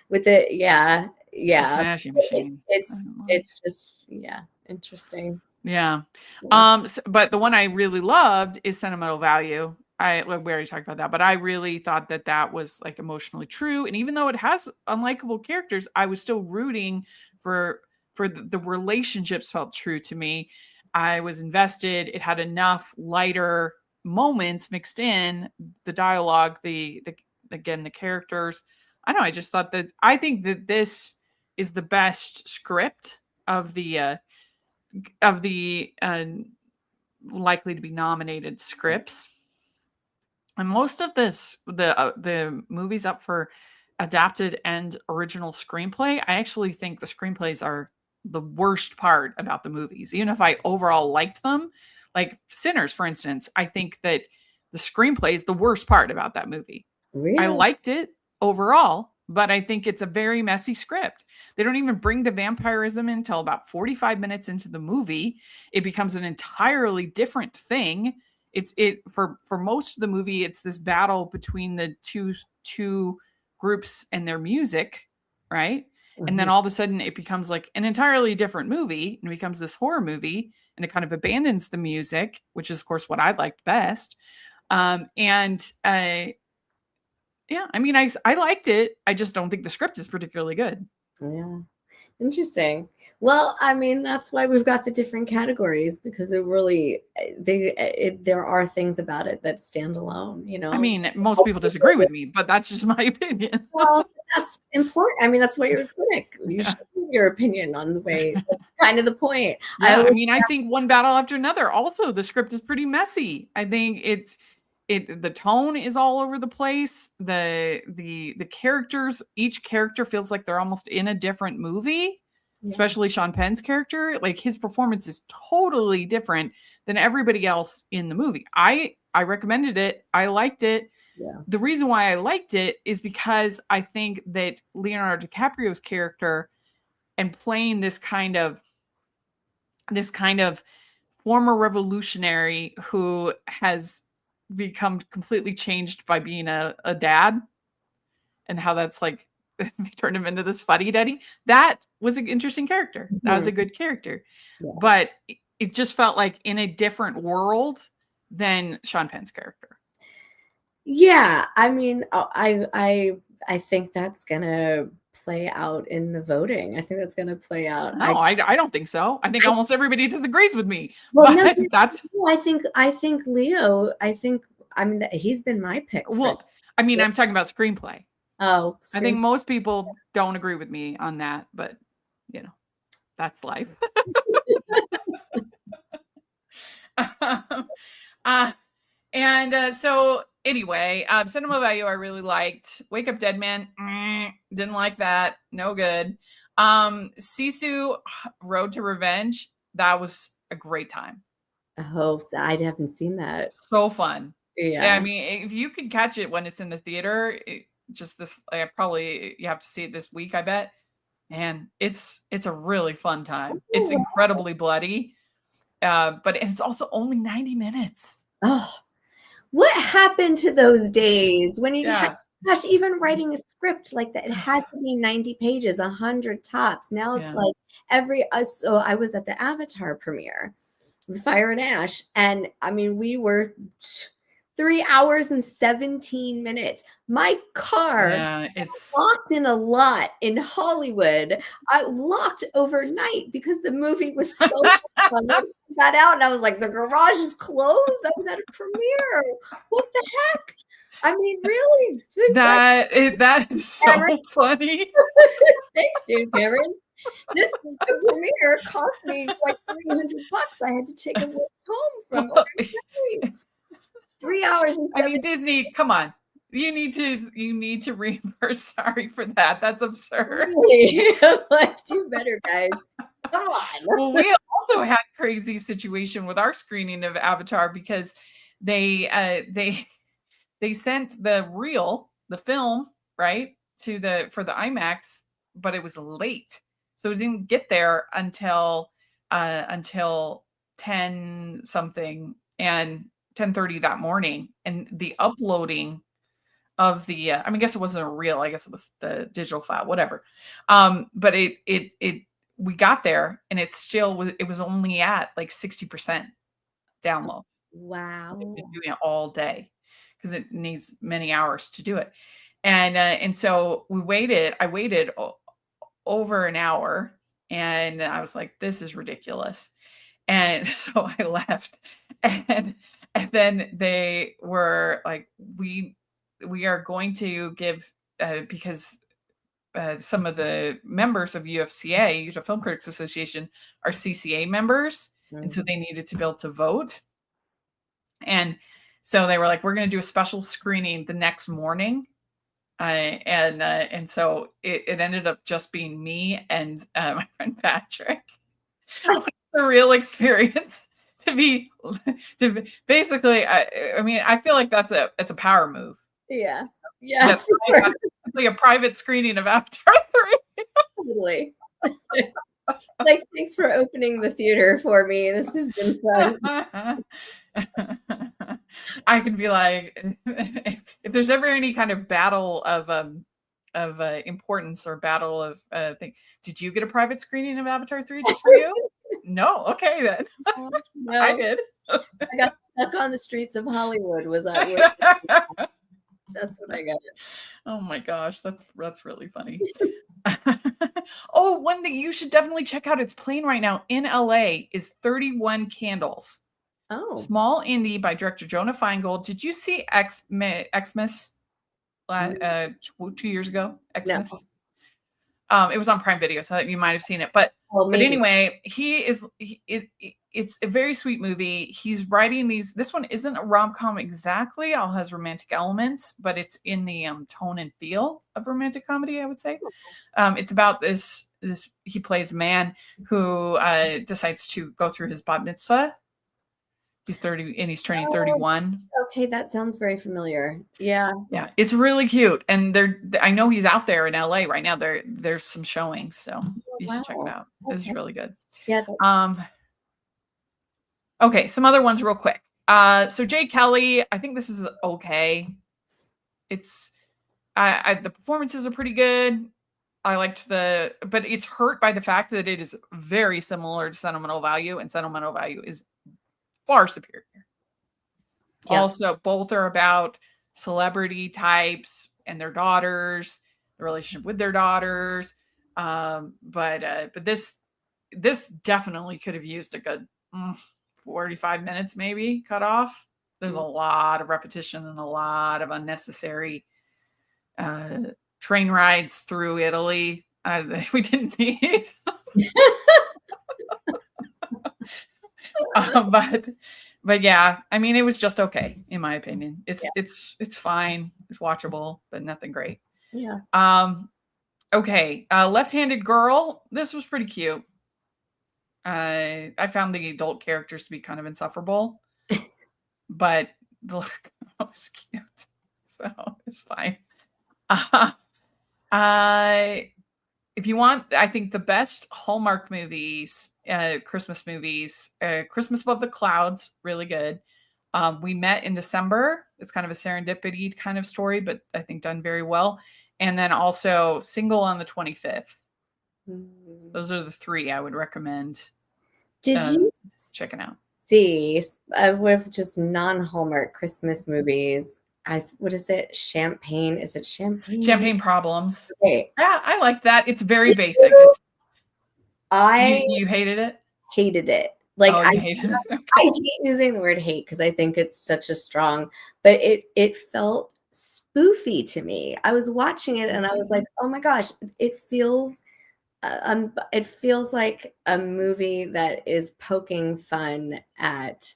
with it, yeah, The yeah. Smashing It's Machine. I it's don't know. it's just yeah, interesting. Yeah. Yeah. But the one I really loved is Sentimental Value. Like, we already talked about that, but I really thought that that was like emotionally true. And even though it has unlikable characters, I was still rooting for the relationships felt true to me. I was invested. It had enough lighter moments mixed in the dialogue, the again the characters. I don't know. I just thought that I think that this is the best script of the likely to be nominated scripts. And most of the movies up for adapted and original screenplay, I actually think the screenplays are the worst part about the movies. Even if I overall liked them, like Sinners, for instance, I think that the screenplay is the worst part about that movie. I Really? liked it overall, but I think it's a very messy script. They don't even bring the vampirism in until about 45 minutes into the movie. It becomes an entirely different thing. It for most of the movie, it's this battle between the two groups and their music, right? And then Mhm. all of a sudden it becomes like an entirely different movie and it becomes this horror movie and it kind of abandons the music, which is of course what I liked best. And Yeah, I mean, I liked it. I just don't think the script is particularly good. Yeah. Interesting. Well, I mean, that's why we've got the different categories because it really there are things about it that stand alone, you I know. mean, most people disagree with me, but that's just my opinion. Well, that's important. I mean, that's why you're a critic. You Yeah. should give your opinion on the way. That's kind of the point. I Yeah, I always mean, I think one battle after another. Also, the script is pretty messy. I think the tone is all over the place. The characters, each character feels like they're almost in a different movie, yeah, especially Sean Penn's character. Like his performance is totally different than everybody else in the movie. I recommended it. I liked it. yeah. The reason why I liked it is because I think that Leonardo DiCaprio's character and playing this kind of former revolutionary who has become completely changed by being a dad and how that's like turned him into this fuddy-duddy. That was an interesting character. That was Mhm. a good character. Yeah. But it just felt like in a different world than Sean Penn's character. Yeah, I mean, I think that's gonna play out in the voting. I think that's gonna play out. No, I don't think so. I think I almost everybody disagrees with me. well, no, But that's no, I think Leo. I mean, he's been my pick for. well, I mean, I'm talking about screenplay. Oh, I think screen. most people don't agree with me on that, but you know, that's life. uh, so anyway, Cinema Value I really liked. Wake Up Dead Man, didn't like that. No good. Sisu Road to Revenge, that was a great time. Oh, so I haven't seen that. So fun. Yeah, I Yeah. mean, if you can catch it when it's in the theater, just this, probably you have to see it this week, I bet. Man, it's a really fun time. It's incredibly bloody, but it's also only 90 minutes. Oh, what happened to those days when you had, Yeah, gosh, even writing a script like that, it had to be 90 pages, 100 tops. Now it's yeah. like so I was at the Avatar premiere, the Fire and Ash, and I mean, we were 3 hours and 17 minutes. My car Yeah, it's locked in a lot in Hollywood. I locked overnight because the movie was so long. I got out and I was like, the garage is closed. I was at a premiere. What the heck? I mean, really? that is Cameron? so funny. Thanks, James Cameron. The premiere cost me like $300. I had to take a lift home from Well, Orange County. 3 hours and I mean, 17. Disney, come on. You need to reimburse Sorry for that. That's absurd. I'm like, do better, guys. Come on. Well, we also had crazy situation with our screening of Avatar because they sent the film, right, for the IMAX, but it was late. So it didn't get there until 10 something and 10:30 that morning. And the uploading of the I mean, I guess it wasn't a reel, I guess it was the digital file, whatever. But it we got there and it was only at like 60% download. They've been Wow. doing it all day because it needs many hours to do it. And so I waited over an hour and I was like, this is ridiculous. And so I left and then they were like, we are going to give because some of the members of UFCA, Utah Film Critics Association, are CCA members, and so Mhm. they needed to be able to vote. And so they were like, "We're going to do a special screening the next morning," and so it ended up just being me and my friend Patrick. What a real experience to be basically. I mean, I feel like it's a power move. Yeah. Yeah, That for sure. like a private screening of Avatar 3. Totally. Like, thanks for opening the theater for me. This has been fun. I can be like, if there's ever any kind of battle of importance or battle of thing, did you get a private screening of Avatar 3 just for you? No, okay then. I No, did. I got stuck on the streets of Hollywood. Was that That's what I got. Oh my gosh, that's really funny. Oh, one that you should definitely check out, it's playing right now in LA, is 31 Candles. Oh, Small indie by director Jonah Feingold. Did you see Xmas mm, 2 years ago? no. Xmas? It was on Prime Video, so you might have seen it. Well, But maybe. anyway, it's a very sweet movie. He's writing these. This one isn't a rom com exactly. All has romantic elements, but it's in the tone and feel of romantic comedy. I would say. It's about this. He plays a man who decides to go through his bat mitzvah. He's 30 and he's turning Oh, 31. okay, that sounds very familiar. Yeah. Yeah, it's really cute, and I know he's out there in LA right now. There's some showings, so Oh, you should check it wow. out. This is Okay. really good. Yeah. Um, okay, some other ones real quick. So Jay Kelly, I think this is okay. It's the performances are pretty good. I liked but it's hurt by the fact that it is very similar to Sentimental Value, and Sentimental Value is far superior. Yeah. Also, both are about celebrity types and their daughters, the relationship with their daughters. But this definitely could have used a good 45 minutes, maybe cut off. There's a Mm. lot of repetition and a lot of unnecessary uh, train rides through Italy. We didn't need, but yeah, I mean, it was just okay in my opinion. Yeah. It's fine, it's watchable, but nothing great. Yeah. Okay, Left-Handed Girl. This was pretty cute. I found the adult characters to be kind of insufferable, but look, that was cute, so it's fine. Uh, uh, if you want, I think the best Hallmark movies, Christmas movies, Christmas Above the Clouds, really good. We Met in December. It's kind of a serendipity kind of story, but I think done very well. And then also Single on the 25th. Mm. Those are the three I would recommend Did uh, you checking out. see with just non-Hallmark Christmas movies? What is it? Champagne? Is it Champagne? Champagne Problems. Okay. Yeah, I like that. It's very Me basic. too. It's, I you hated it? hated it. Like Oh, I you hated it. I Okay. hate using the word hate because I think it's such a strong, but it felt spoofy to me. I was watching it and I was like, oh my gosh, it feels like a movie that is poking fun at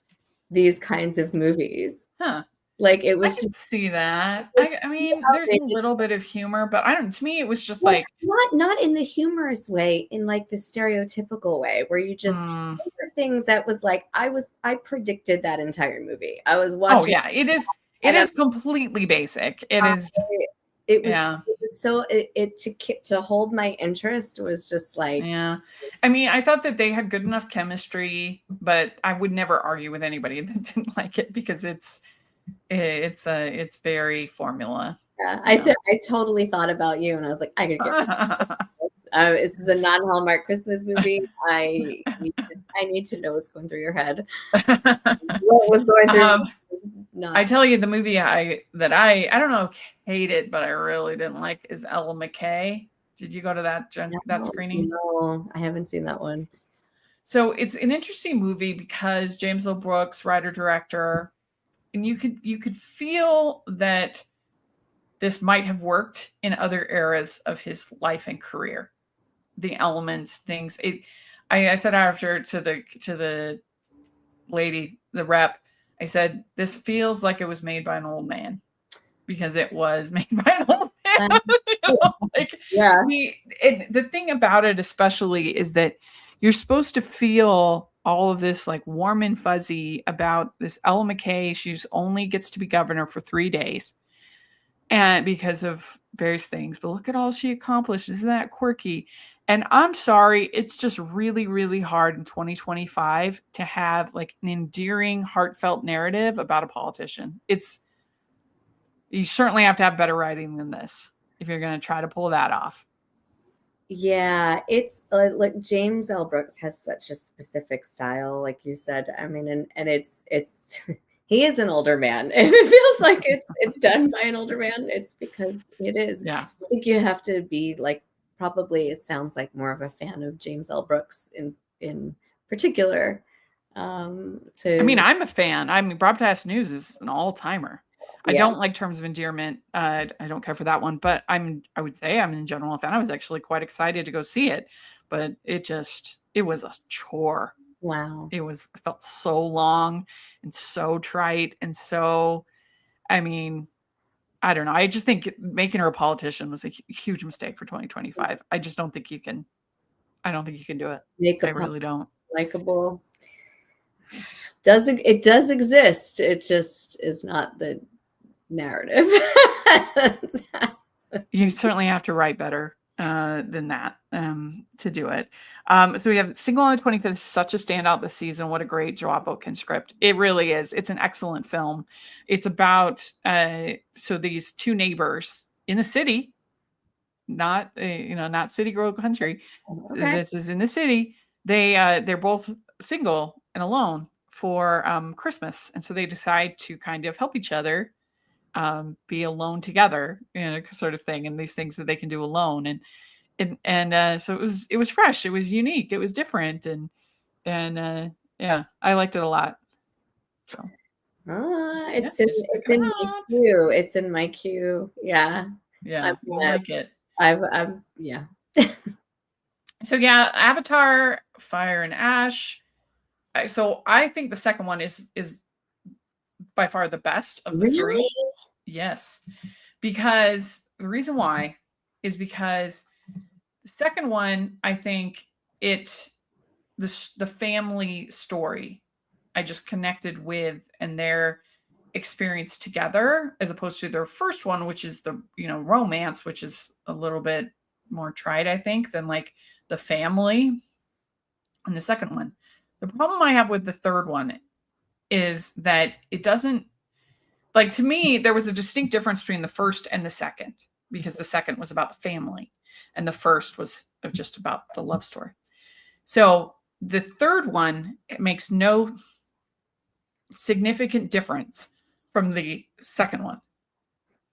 these kinds of movies. Huh. Like it I was can just see that. it was I so mean, there's a outrageous. little bit of humor, but I don't. To me, it was just Well, like, not in the humorous way, in like the stereotypical way where you just mm, there were things that was like I predicted that entire movie. I was oh watching yeah, it is. It and I'm is completely basic. It I, is. it Yeah, was so to hold my interest was just like yeah. I mean, I thought that they had good enough chemistry, but I would never argue with anybody that didn't like it because it's very formula. yeah, You know. I totally thought about you and I was like I could get rid of this. This is a non-Hallmark Christmas movie. I need to know what's going through your head. What was going through um, I not tell you, the movie I don't know, hate it, but I really didn't like is Ella McKay. Did you go to that no, screening? no, I haven't seen that one. So it's an interesting movie because James L. Brooks, writer director, and you could feel that this might have worked in other eras of his life and career. The elements, things. I said after to the lady, the rep, I said this feels like it was made by an old man because it was made by an old Um, man. Like yeah, the thing about it, especially, is that you're supposed to feel all of this like warm and fuzzy about this Ella McKay. She's only gets to be governor for 3 days, and because of various things. But look at all she accomplished. Isn't that quirky? And I'm sorry, it's just really, really hard in 2025 to have like an endearing, heartfelt narrative about a politician. You certainly have to have better writing than this if you're going to try to pull that off. yeah, it's like James L. Brooks has such a specific style, like you said. I mean, and it's he is an older man. If it feels like it's done by an older man, it's because it is. Yeah. I think you have to be like, probably it sounds like more of a fan of James L. Brooks in particular. I mean, To I'm a fan. I mean, Broadcast News is an all-timer. I Yeah. don't like Terms of Endearment. I don't care for that one, but I would say I'm in general a fan. I was actually quite excited to go see it, but it was a chore. Wow. It felt so long and so trite and so, I mean, I don't know. I just think making her a politician was a huge mistake for 2025. I don't think you can do it. Make a I pop really don't. likable. It does exist. It just is not the narrative. You certainly have to write better than that to do it. So we have Single on the 25th, such a standout this season. What a great Joao Botkin script. It really is. It's an excellent film. It's about so these two neighbors in the city, not not city girl country. Okay. This is in the city. They're both single and alone for Christmas, and so they decide to kind of help each other be alone together, sort of thing, and these things that they can do alone. And so it was fresh, it was unique, it was different, and yeah, I liked it a lot. So yeah, just check It's it in my out. queue. It's in my queue. Yeah. Yeah, I'm you'll like it. I'm yeah. So yeah, Avatar, Fire and Ash. So I think the second one is by far the best of the Really? three. Yes, because the reason why is because the second one, I think the family story I just connected with, and their experience together, as opposed to their first one, which is the romance, which is a little bit more tried, I think, than like the family in the second one. The problem I have with the third one is that it doesn't, like, to me, there was a distinct difference between the first and the second, because the second was about the family and the first was just about the love story. So the third one, it makes no significant difference from the second one.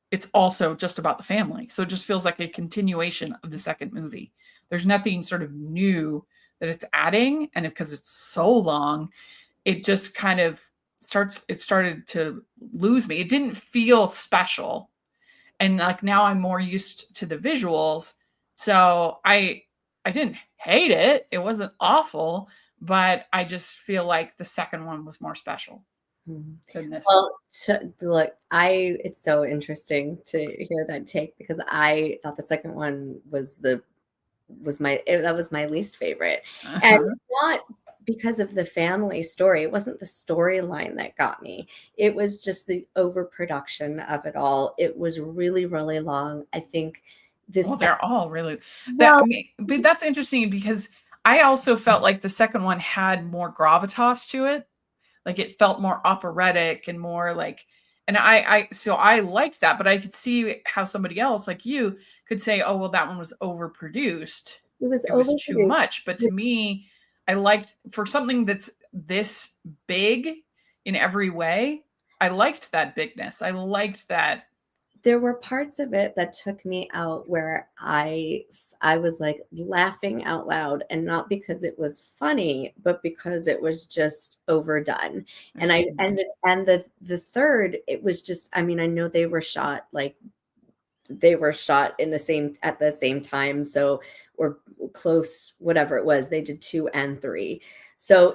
It's also just about the family. So it just feels like a continuation of the second movie. There's nothing sort of new that it's adding. And because it's so long, it just kind of started to lose me. It didn't feel special. And like now I'm more used to the visuals. So I didn't hate it. It wasn't awful, but I just feel like the second one was more special than this one. Well, look, it's so interesting to hear that take, because I thought the second one that was my least favorite. And Uh-huh. not because of the family story. It wasn't the storyline that got me. It was just the overproduction of it all. It was really, really long. I think Well, this they're all really that well, I mean, but that's interesting because I also felt like the second one had more gravitas to it. Like it felt more operatic and more like, and so I liked that, but I could see how somebody else like you could say, "Oh, well, that one was overproduced. it was It was too overproduced. much." But to me, I liked, for something that's this big in every way, I liked that bigness. I liked that. There were parts of it that took me out where I was like laughing out loud, and not because it was funny, but because it was just overdone. And There's I too and much. the third, it was just, I mean, I know they were shot in the same at the same time, so, or close, whatever it was. They did 2 and 3. So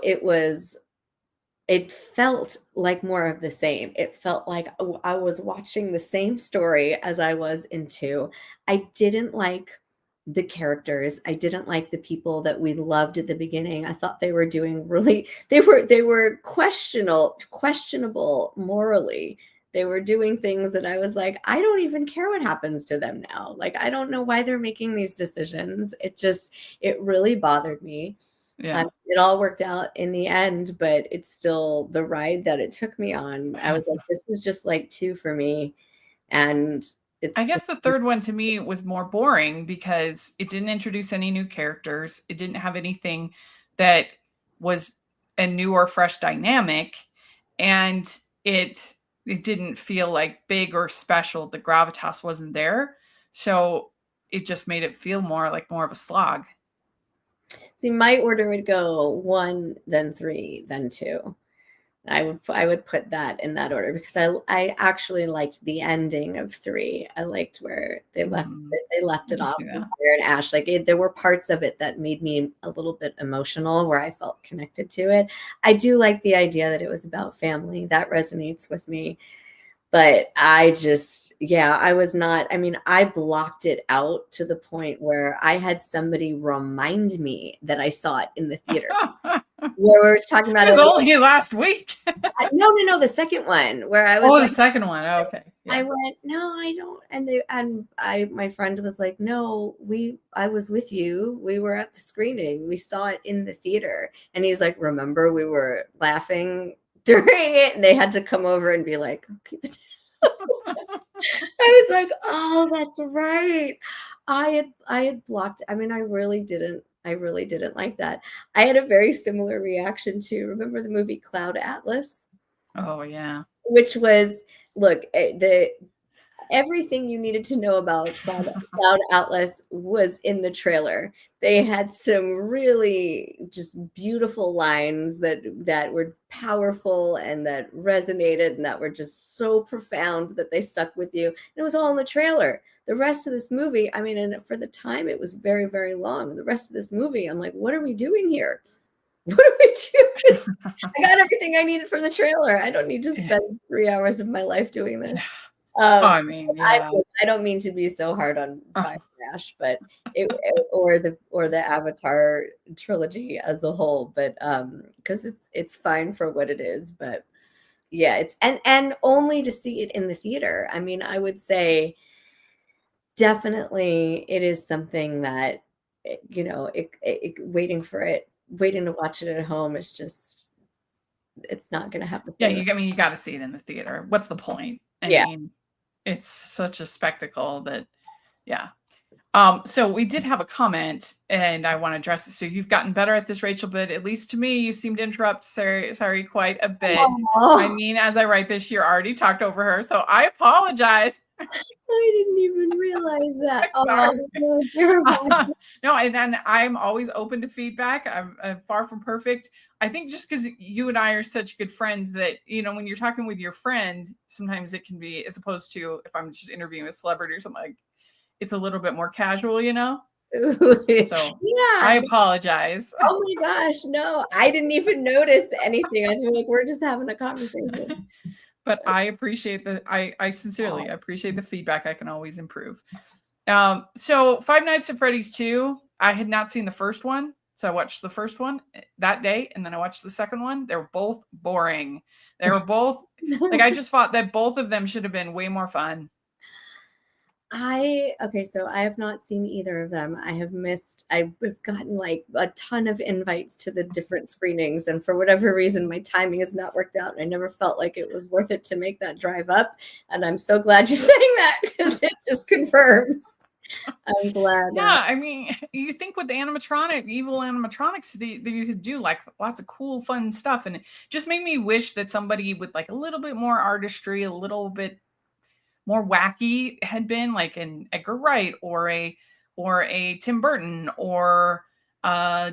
it felt like more of the same. It felt like, oh, I was watching the same story as I was in 2. I didn't like the characters. I didn't like the people that we loved at the beginning. I thought they were doing really they were questionable morally. They were doing things that I was like, I don't even care what happens to them now. Like, I don't know why they're making these decisions. It really bothered me. Yeah. It all worked out in the end, but it's still the ride that it took me on. I was like, this is just like 2 for me. And I it's guess just, the third one to me was more boring because it didn't introduce any new characters. It didn't have anything that was a new or fresh dynamic. And it it didn't feel like big or special. The gravitas wasn't there. So it just made it feel more of a slog. See, my order would go 1, then 3, then 2. I would put that in that order because I actually liked the ending of 3. I liked where Mhm. they left I it can off see with that. Fire and Ash. Like, there were parts of it that made me a little bit emotional where I felt connected to it. I do like the idea that it was about family. That resonates with me. But I just, yeah, I was not, I mean, I blocked it out to the point where I had somebody remind me that I saw it in the theater. Where we were talking It about was it, only last week. no, no, no, the second one where I was Oh, the like, second one. Oh, okay. I Yeah. went, no, I don't. And my friend was like, no, I was with you. We were at the screening. We saw it in the theater. And he's like, remember, we were laughing during it, and they had to come over and be like, oh, keep it. I was like, oh, that's right. I had blocked. I mean, I really didn't like that. I had a very similar reaction to, remember the movie Cloud Atlas, Oh, yeah. which was, look, the everything you needed to know about Cloud Atlas was in the trailer. They had some really just beautiful lines that were powerful and that resonated and that were just so profound that they stuck with you. And it was all in the trailer. The rest of this movie, I mean, and for the time, it was very, very long. The rest of this movie, I'm like, what are we doing here? What are we doing? I got everything I needed from the trailer. I don't need to Yeah. spend 3 hours of my life doing this. Yeah. Oh, Um, I mean, I yeah. I don't mean to be so hard on Fire Oh, and Ash, but or the Avatar trilogy as a whole, but because it's fine for what it is, but yeah, it's and only to see it in the theater. I mean, I would say definitely it is something that waiting to watch it at home is just, it's not going to have the yeah, same. I mean, you gotta see it in the theater. What's the point? I Yeah. mean, it's such a spectacle that yeah. So we did have a comment, and I want to address it. So you've gotten better at this, Rachel, but at least to me, you seem to interrupt Sari quite a bit. I Oh, mean, as I write this, you already talked over her, so I apologize. I didn't even realize that. Sorry. Oh, no, dear. No, and I'm always open to feedback. I'm far from perfect. I think just because you and I are such good friends that, when you're talking with your friend, sometimes it can be, as opposed to if I'm just interviewing a celebrity or something, like it's a little bit more casual. So I Yeah. apologize. Oh my gosh, no, I didn't even notice anything. I feel like we're just having a conversation. But I appreciate I sincerely Oh, appreciate the feedback. I can always improve. So Five Nights at Freddy's 2, I had not seen the first one. So I watched the first one that day, and then I watched the second one. They were both boring. They were both like, I just thought that both of them should have been way more fun. Okay, so I have not seen either of them. I've gotten like a ton of invites to the different screenings, and for whatever reason, my timing has not worked out. I never felt like it was worth it to make that drive up, and I'm so glad you're saying that because it just confirms. I'm glad. Yeah, I mean, you think with the evil animatronics, you could do like lots of cool, fun stuff, and it just made me wish that somebody with like a little bit more artistry, a little bit more wacky had been like an Edgar Wright or a Tim Burton or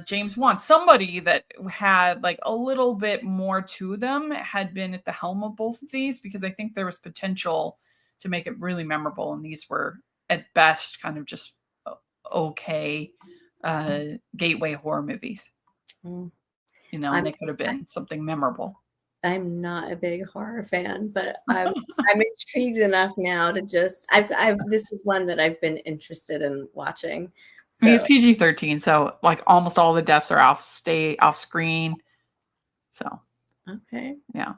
James Wan, somebody that had like a little bit more to them had been at the helm of both of these, because I think there was potential to make it really memorable, and these were at best kind of just okay gateway horror movies, Mm. and I'm they could have been something memorable. I'm not a big horror fan, but I'm intrigued enough now to just I've this is one that I've been interested in watching. I mean, it's So, PG-13, so like almost all the deaths are off screen. So okay. yeah.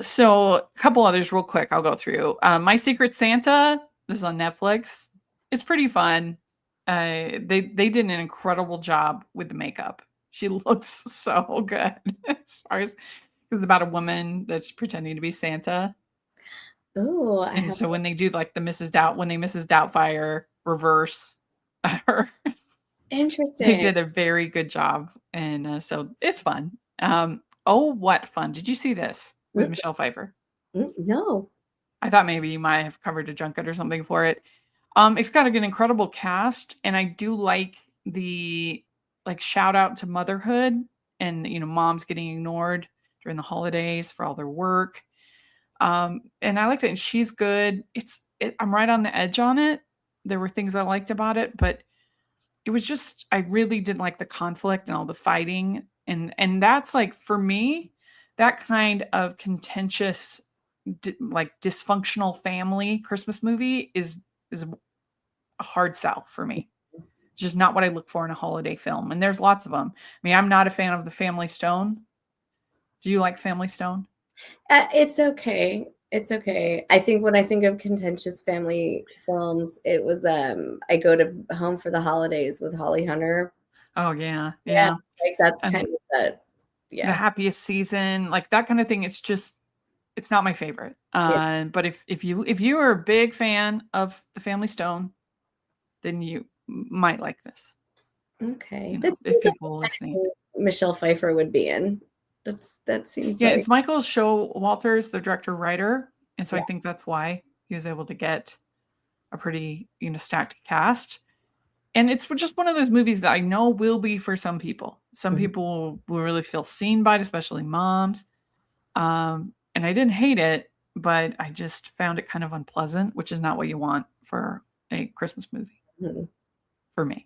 So a couple others real quick. I'll go through. My Secret Santa. This is on Netflix. It's pretty fun. They did an incredible job with the makeup. She looks so good. As far as it's about a woman that's pretending to be Santa, Oh, I and have so when they do like when they Mrs. Doubtfire reverse her, they interesting. did a very good job, and so it's fun. Oh, what fun! Did you see this? with Michelle Pfeiffer? No. I thought maybe you might have covered a junket or something for it. It's got like an incredible cast, and I do like the like shout out to motherhood and moms getting ignored during the holidays for all their work. And I liked it, and she's good. I'm right on the edge on it. There were things I liked about it, but it was just I really didn't like the conflict and all the fighting, and that's like for me, that kind of contentious, like dysfunctional family Christmas movie is a hard sell for me. It's just not what I look for in a holiday film, and there's lots of them. I mean, I'm not a fan of the Family Stone. Do you like Family Stone? It's okay. It's okay. I think when I think of contentious family films, it was I Go to Home for the Holidays with Holly Hunter. Oh yeah, Yeah, yeah. like that's kind And of that. The Yeah. Happiest Season, like that kind of thing. It's not my favorite. Yeah. But if you are a big fan of the Family Stone, then you might like this. Okay. You That know, if seems like people the listening. kind of Michelle Pfeiffer would be in. That seems Yeah, like it's Michael Showalter's the director writer, and so I yeah. think that's why he was able to get a pretty stacked cast. And it's just one of those movies that I know will be for some people. Some Mhm. people will really feel seen by it, especially moms. And I didn't hate it, but I just found it kind of unpleasant, which is not what you want for a Christmas movie Mhm. for me.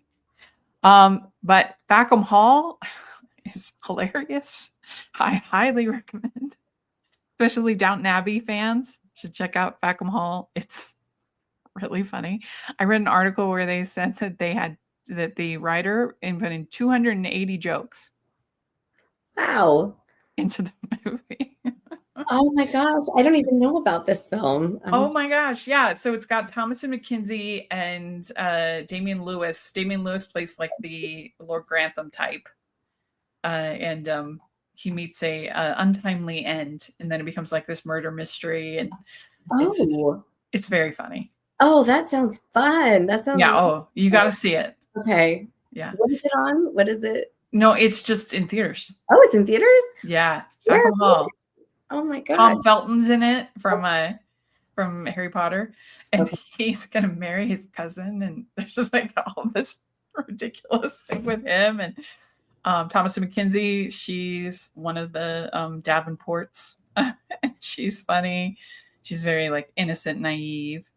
But Fackham Hall is hilarious. I highly recommend, especially Downton Abbey fans should check out Fackham Hall. It's really funny. I read an article where they said that the writer inputted 280 jokes Wow. into the movie. Oh my gosh. I don't even know about this film. Oh my gosh, yeah. So it's got Thomasin McKenzie and Damian Lewis. Damian Lewis plays like the Lord Grantham type, and he meets a untimely end, and then it becomes like this murder mystery, and it's Oh. it's very funny. Oh, that sounds fun. That sounds Yeah. really Oh, you got to see it. okay. Yeah. What is it on? What is it? No, it's just in theaters. Oh, it's in theaters? Yeah, Where? Fackham Hall. Oh my god. Tom Felton's in it from Harry Potter, and Okay. he's gonna marry his cousin, and there's just like all this ridiculous thing with him and Thomas and McKenzie. She's one of the Davenports, and she's funny. She's very like innocent, naive,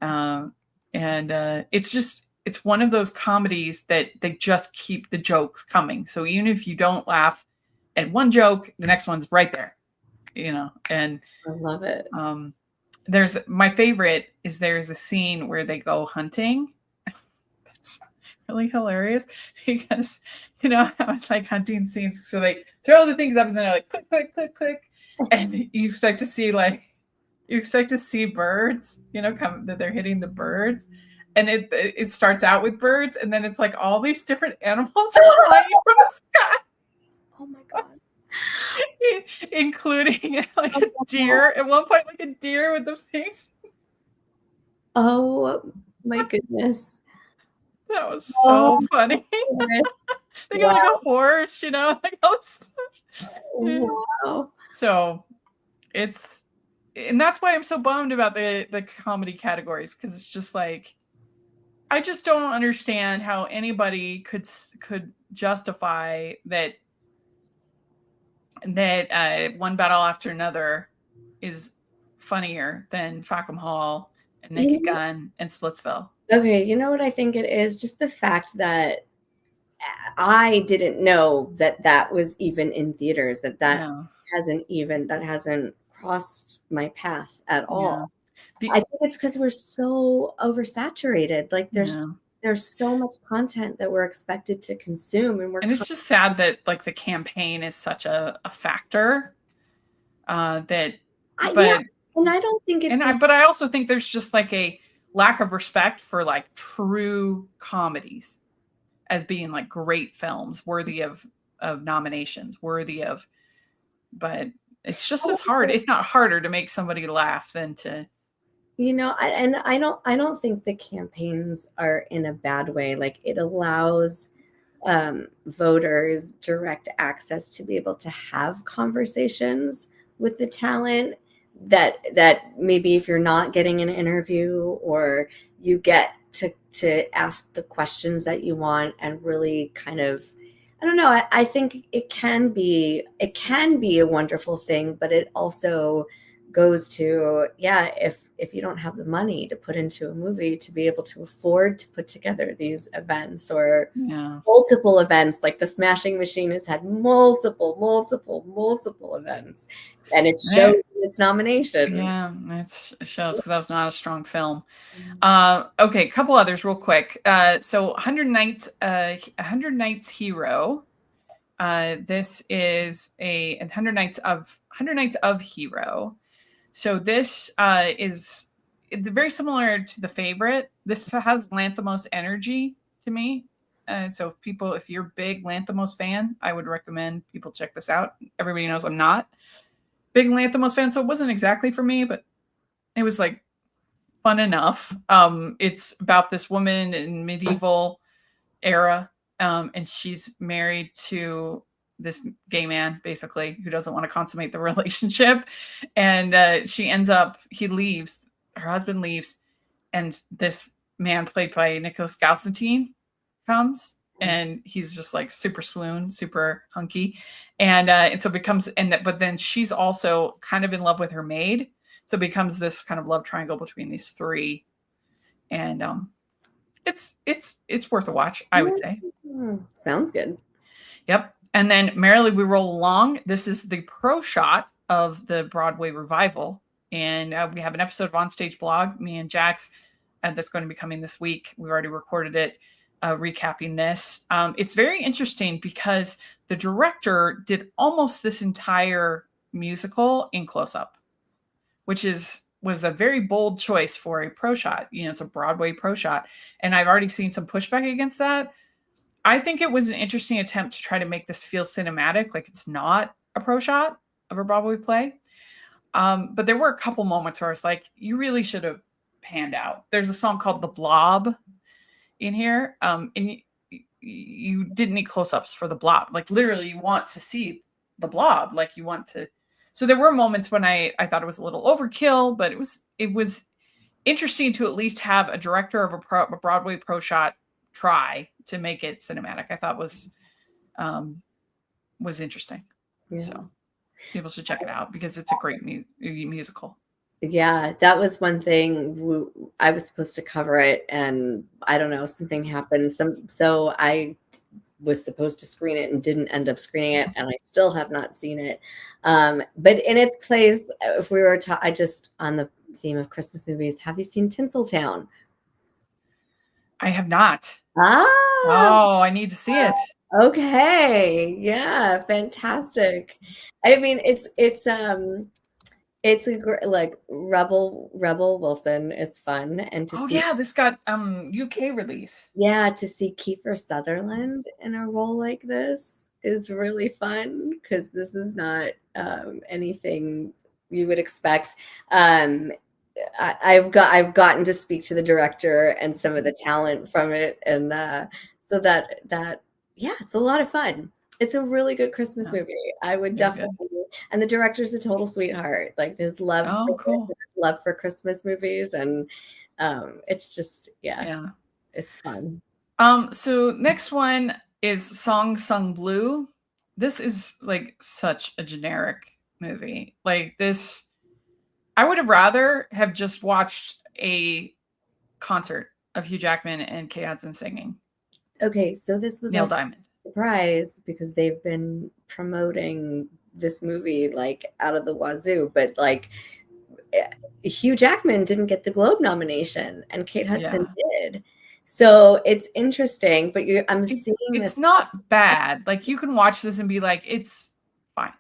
um, and it's one of those comedies that they just keep the jokes coming. So even if you don't laugh at one joke, the next one's right there. And I love it. there's my favorite is there's a scene where they go hunting. That's really hilarious because how it's like hunting scenes, so they throw the things up and then they're like click click click click, and you expect to see birds, come that they're hitting the birds, and it starts out with birds, and then it's like all these different animals flying from the sky, Oh my god. including like Oh a deer at one point, like a deer with the things. oh my goodness. That was Oh so funny. my goodness. They got like Wow. a horse, like all this stuff. Wow. So and that's why I'm so bummed about the comedy categories, because it's just like I just don't understand how anybody could justify that One Battle After Another is funnier than Fackham Hall and You Naked know, Gun and Splitsville. okay, you know what I think it is? Just the fact that I didn't know that that was even in theaters, that No, hasn't crossed my path at yeah, all. I the think it's because we're so oversaturated. Like yeah. there's so much content that we're expected to consume, and And it's just sad that like the campaign is such a factor. That yeah, but and I don't think it's but I also think there's just like a lack of respect for like true comedies as being like great films worthy of nominations, worthy of, but it's just as hard, if not harder, to make somebody laugh than to. and I don't think the campaigns are in a bad way. Like it allows voters direct access to be able to have conversations with the talent, that maybe if you're not getting an interview, or you get to ask the questions that you want and really kind of, I don't know, I think it can be a wonderful thing, but it also goes to, yeah, if you don't have the money to put into a movie to be able to afford to put together these events, or Yeah. multiple events, like the Smashing Machine has had multiple events, and it shows Eh, in its nomination. yeah, it shows 'cause that was not a strong film. Okay, a couple others real quick. So 100 Nights Hero. This is a 100 Nights of Hero. So this is it's very similar to The Favorite. This has Lanthimos energy to me. So if you're a big Lanthimos fan, I would recommend people check this out. Everybody knows I'm not a big Lanthimos fan, so it wasn't exactly for me, but it was like fun enough. It's about this woman in medieval era, and she's married to this gay man, basically, who doesn't want to consummate the relationship. And he leaves, her husband leaves, and this man played by Nicholas Galsantine comes, and he's just like super swoon, super hunky, and so becomes and that, but then she's also kind of in love with her maid, so it becomes this kind of love triangle between these three, and it's worth a watch, I would say. Sounds good. Yep. And then Merrily We Roll Along. This is the pro shot of the Broadway revival. And we have an episode of Onstage Blog, me and Jax, that's going to be coming this week. We already recorded it, recapping this. It's very interesting because the director did almost this entire musical in close up, which was a very bold choice for a pro shot. It's a Broadway pro shot. And I've already seen some pushback against that. I think it was an interesting attempt to try to make this feel cinematic, like it's not a pro shot of a Broadway play. But there were a couple moments where I was like, you really should have panned out. There's a song called The Blob in here, and you didn't need close-ups for the blob. Like literally, you want to see the blob. Like you want to. So there were moments when I thought it was a little overkill, but it was interesting to at least have a director of a Broadway pro shot try to make it cinematic. I thought was interesting. Yeah. So people should check it out because it's a great musical. Yeah, that was one thing. I was supposed to cover it, and I don't know, something happened. So I was supposed to screen it and didn't end up screening it, and I still have not seen it. But in its place, if we were I just on the theme of Christmas movies, have you seen Tinseltown? I have not. Ah, Oh, I need to see it. okay, yeah, fantastic. I mean, it's like Rebel Wilson is fun, and to Oh see, yeah, this got UK release. yeah, to see Kiefer Sutherland in a role like this is really fun, because this is not anything you would expect. Um, I've gotten to speak to the director and some of the talent from it, and so that yeah, it's a lot of fun. It's a really good Christmas Yeah, movie. I would very good. definitely, and the director's a total sweetheart. Like his Oh, cool. love for Christmas movies, and it's just, yeah, Yeah. it's fun. So next one is Song Sung Blue. This is like such a generic movie. Like this, I would have rather have just watched a concert of Hugh Jackman and Kate Hudson singing. Okay, so this was Neil also Diamond. a surprise because they've been promoting this movie like out of the wazoo, but like Hugh Jackman didn't get the Globe nomination and Kate Hudson Yeah. did. So it's interesting, but I'm seeing It's this. not bad. Like you can watch this and be like, it's fine.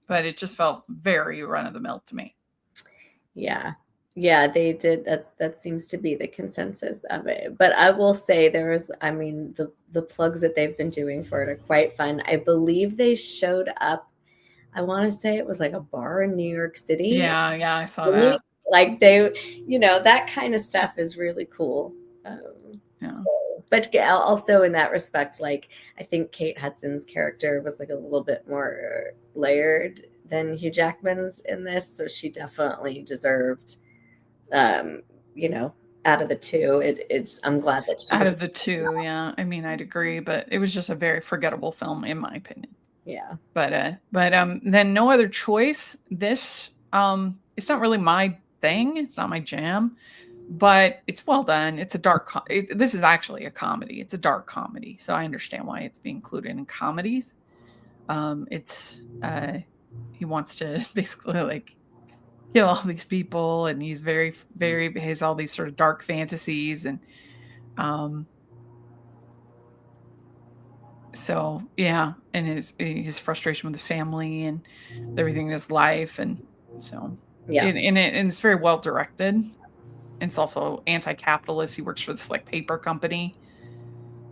But it just felt very run of the mill to me. Yeah. Yeah, they did. That seems to be the consensus of it. But I will say I mean, the plugs that they've been doing for it are quite fun. I believe they showed up, I want to say it was like a bar in New York City. Yeah, yeah, I saw that. Like that kind of stuff is really cool. Yeah. But also in that respect, like I think Kate Hudson's character was like a little bit more layered than Hugh Jackman's in this, so she definitely deserved, you know, out of the two. It's I'm glad that she Out was. of the two, yeah. I mean, I'd agree, but it was just a very forgettable film in my opinion. Yeah. But then No Other Choice. This it's not really my thing. It's not my jam, but it's well done. It's a this is actually a comedy. It's a dark comedy, so I understand why it's being included in comedies. It's he wants to basically like kill all these people, and he's very has all these sort of dark fantasies, and um so yeah, and his frustration with his family and everything in his life, and so Yeah. and it's very well directed. And it's also anti-capitalist. He works for this like paper company,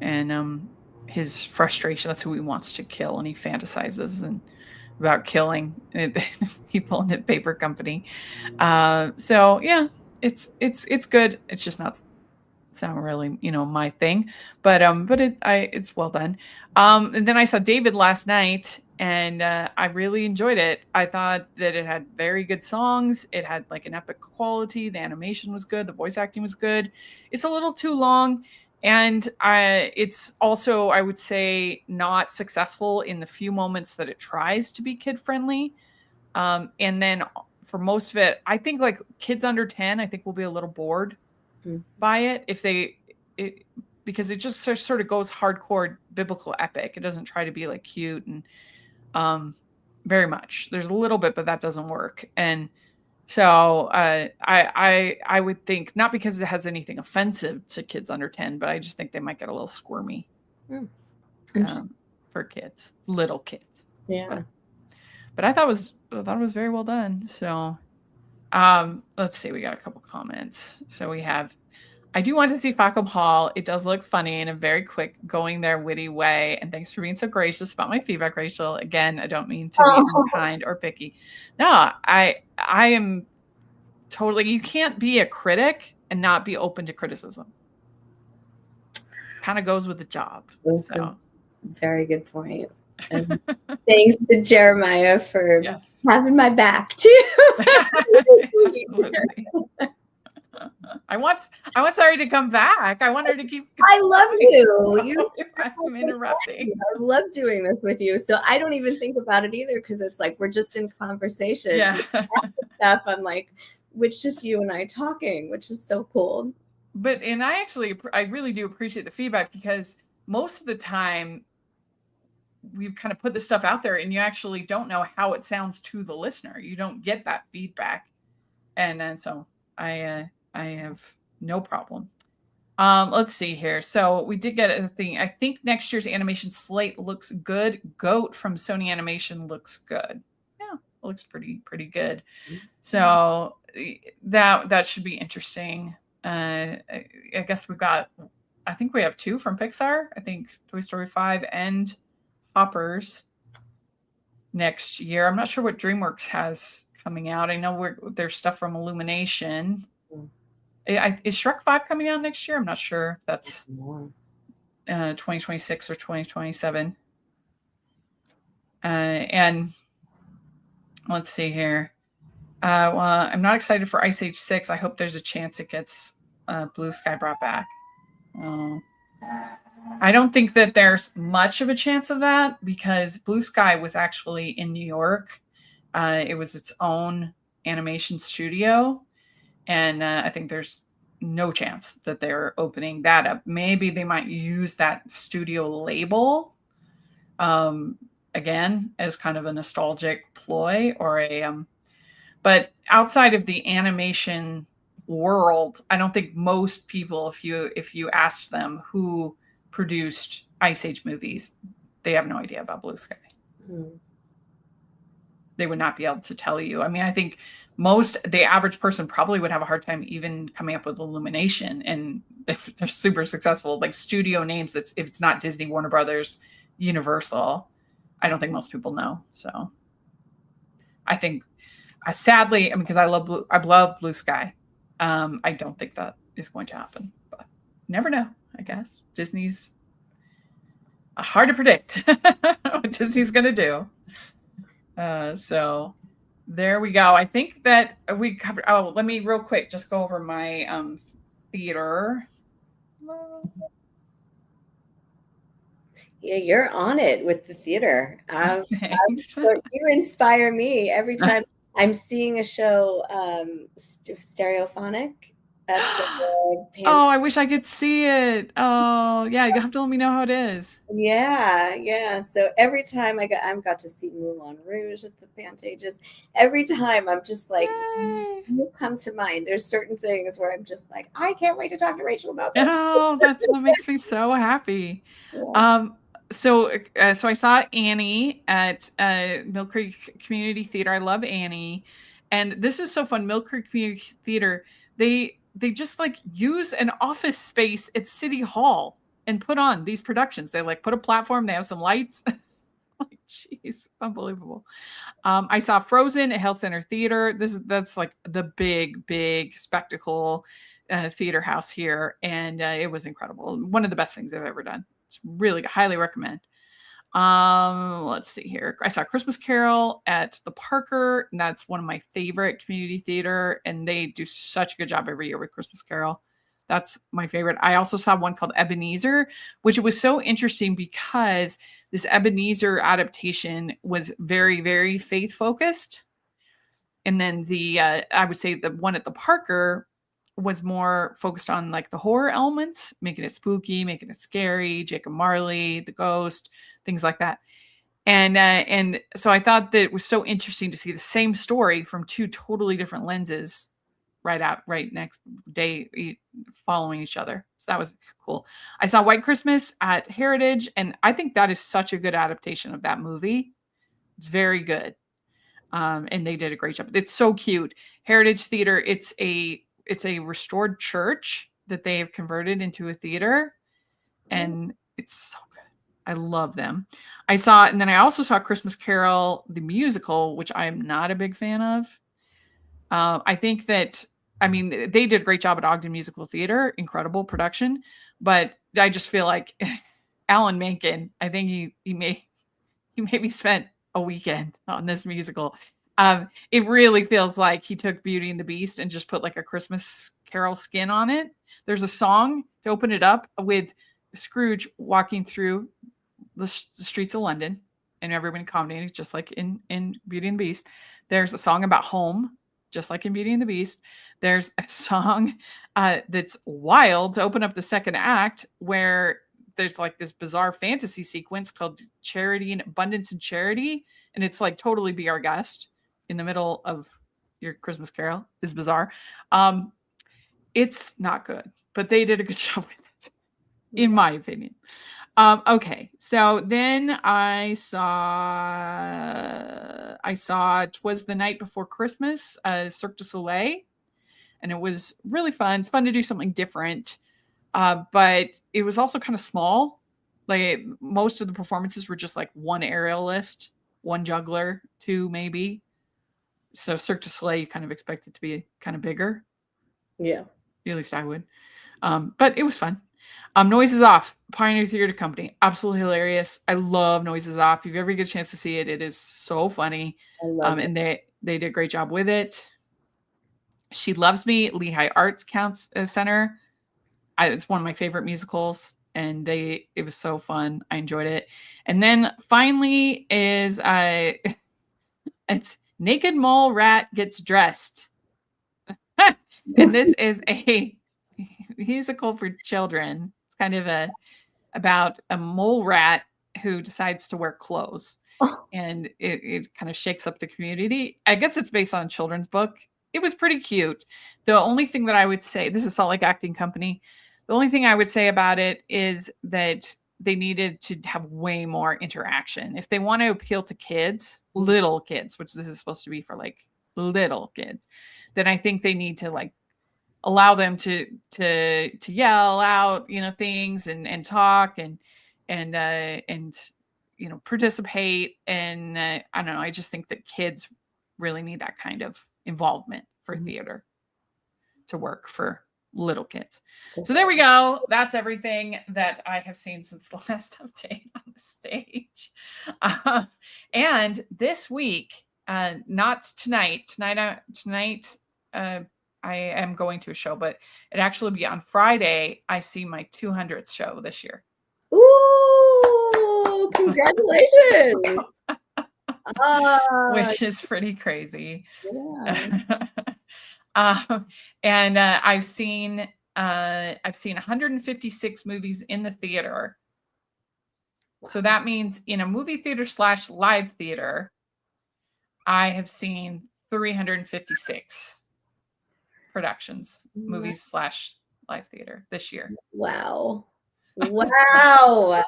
and his frustration, that's who he wants to kill, and he fantasizes and about killing people in the paper company. So yeah, it's good. It's not really, my thing, but it's well done. And then I saw David last night, and I really enjoyed it. I thought that it had very good songs. It had like an epic quality. The animation was good. The voice acting was good. It's a little too long, and it's also, I would say, not successful in the few moments that it tries to be kid friendly. And then for most of it, I think like kids under 10, I think will be a little bored by it it because it just sort of goes hardcore biblical epic. It doesn't try to be like cute and very much. There's a little bit, but that doesn't work. And so I would think, not because it has anything offensive to kids under 10, but I just think they might get a little squirmy. Interesting. For kids, little kids. Yeah. But I thought it was very well done. So let's see, we got a couple comments. So we have, I do want to see Facom Hall. It does look funny in a very quick, going there, witty way. And thanks for being so gracious about my feedback, Rachel. Again, I don't mean to be unkind or picky. No, I am totally, you can't be a critic and not be open to criticism. Kind of goes with the job. That's a very good point. And thanks to Jeremiah for having my back too. Absolutely. I want Sari to come back. I want her to keep. I love you. I'm interrupting. I love doing this with you. So I don't even think about it either, because it's like we're just in conversation. Yeah. Stuff. I'm like, it's just you and I talking, which is so cool. But I really do appreciate the feedback, because most of the time we kind of put this stuff out there and you actually don't know how it sounds to the listener. You don't get that feedback. And then so I have no problem. Let's see here. So we did get a thing. I think next year's animation slate looks good. Goat from Sony Animation looks good. Yeah, it looks pretty good. So that should be interesting. I guess I think we have 2 from Pixar. I think Toy Story 5 and Hoppers next year. I'm not sure what DreamWorks has coming out. I know there's stuff from Illumination. Is Shrek 5 coming out next year? I'm not sure if that's 2026 or 2027. And let's see here. Well, I'm not excited for Ice Age 6. I hope there's a chance it gets Blue Sky brought back. I don't think that there's much of a chance of that, because Blue Sky was actually in New York. It was its own animation studio. And I think there's no chance that they're opening that up. Maybe they might use that studio label again as kind of a nostalgic ploy, or but outside of the animation world, I don't think most people, if you asked them who produced Ice Age movies, they have no idea about Blue Sky. They would not be able to tell you. I mean, I think the average person probably would have a hard time even coming up with Illumination. And if they're super successful, like studio names, if it's not Disney, Warner Brothers, Universal, I don't think most people know. So I think, sadly, because I love Blue Sky, I don't think that is going to happen. But you never know, I guess. Disney's hard to predict what Disney's going to do. So there we go. I think that we covered. Oh, let me real quick just go over my theater. Yeah, you're on it with the theater. Thanks. You inspire me every time I'm seeing a show, stereophonic at the Oh, Pants. I wish I could see it. Oh, yeah, you have to let me know how it is. Yeah, yeah. So every time I got to see Moulin Rouge at the Pantages. Every time I'm just like, Yay. you come to mind. There's certain things where I'm just like, I can't wait to talk to Rachel about this. Oh, that's what makes me so happy. Yeah. Um, so I saw Annie at Mill Creek Community Theater. I love Annie, and this is so fun. Mill Creek Community Theater. They just like use an office space at City Hall and put on these productions. They like put a platform. They have some lights. Like, jeez, it's unbelievable. I saw Frozen at Health Center Theater. That's like the big spectacle theater house here, and it was incredible. One of the best things I've ever done. It's really highly recommend. Let's see here. I saw Christmas Carol at the Parker, and that's one of my favorite community theater, and they do such a good job every year with Christmas Carol. That's my favorite. I also saw one called Ebenezer, which was so interesting because this Ebenezer adaptation was very faith focused, and then the I would say the one at the Parker was more focused on like the horror elements, making it spooky, making it scary, Jacob Marley, the ghost, things like that. And so I thought that it was so interesting to see the same story from two totally different lenses right next day following each other. So that was cool. I saw White Christmas at Heritage, and I think that is such a good adaptation of that movie. It's very good. And they did a great job. It's so cute. Heritage Theater. It's a restored church that they have converted into a theater, and it's so good. I love them. And then I also saw Christmas Carol the musical, which I am not a big fan of. I think that I mean they did a great job at Ogden Musical Theater, incredible production, but I just feel like Alan Menken. I think he maybe spent a weekend on this musical. It really feels like he took Beauty and the Beast and just put like a Christmas Carol skin on it. There's a song to open it up with Scrooge walking through the streets of London and everybody accommodating, just like in Beauty and the Beast. There's a song about home, just like in Beauty and the Beast. There's a song that's wild to open up the second act where there's like this bizarre fantasy sequence called Charity and Abundance and Charity, and it's like totally Be Our Guest in the middle of your Christmas Carol. Is bizarre. It's not good, but they did a good job with it, in my opinion. Okay, so then I saw "'Twas the Night Before Christmas," Cirque du Soleil, and it was really fun. It's fun to do something different, but it was also kind of small. Like most of the performances were just like one aerialist, one juggler, two maybe. So Cirque du Soleil, you kind of expect it to be kind of bigger. Yeah. At least I would. But it was fun. Noises Off, Pioneer Theater Company, absolutely hilarious. I love Noises Off. If you ever get a chance to see it, it is so funny. I love it. And they did a great job with it. She Loves Me, Lehigh Arts Center. It's one of my favorite musicals, and it was so fun. I enjoyed it. And then finally is it's Naked Mole Rat Gets Dressed. And this is a musical for children. It's kind of about a mole rat who decides to wear clothes, and it kind of shakes up the community. I guess it's based on a children's book. It was pretty cute. The only thing that I would say, this is Salt Lake Acting Company. The only thing I would say about it is that they needed to have way more interaction. If they want to appeal to kids, little kids, which this is supposed to be for like little kids, then I think they need to like allow them to yell out, things and talk and participate. And I don't know. I just think that kids really need that kind of involvement for theater to work for little kids. So there we go. That's everything that I have seen since the last update on the stage. Uh, and this week, not tonight. Tonight, uh, I am going to a show, but it actually be on Friday. I see my 200th show this year. Ooh, congratulations. Which is pretty crazy. Yeah. And I've seen 156 movies in the theater. Wow. So that means in a movie theater / live theater, I have seen 356 productions, movies / live theater this year. Wow. Wow.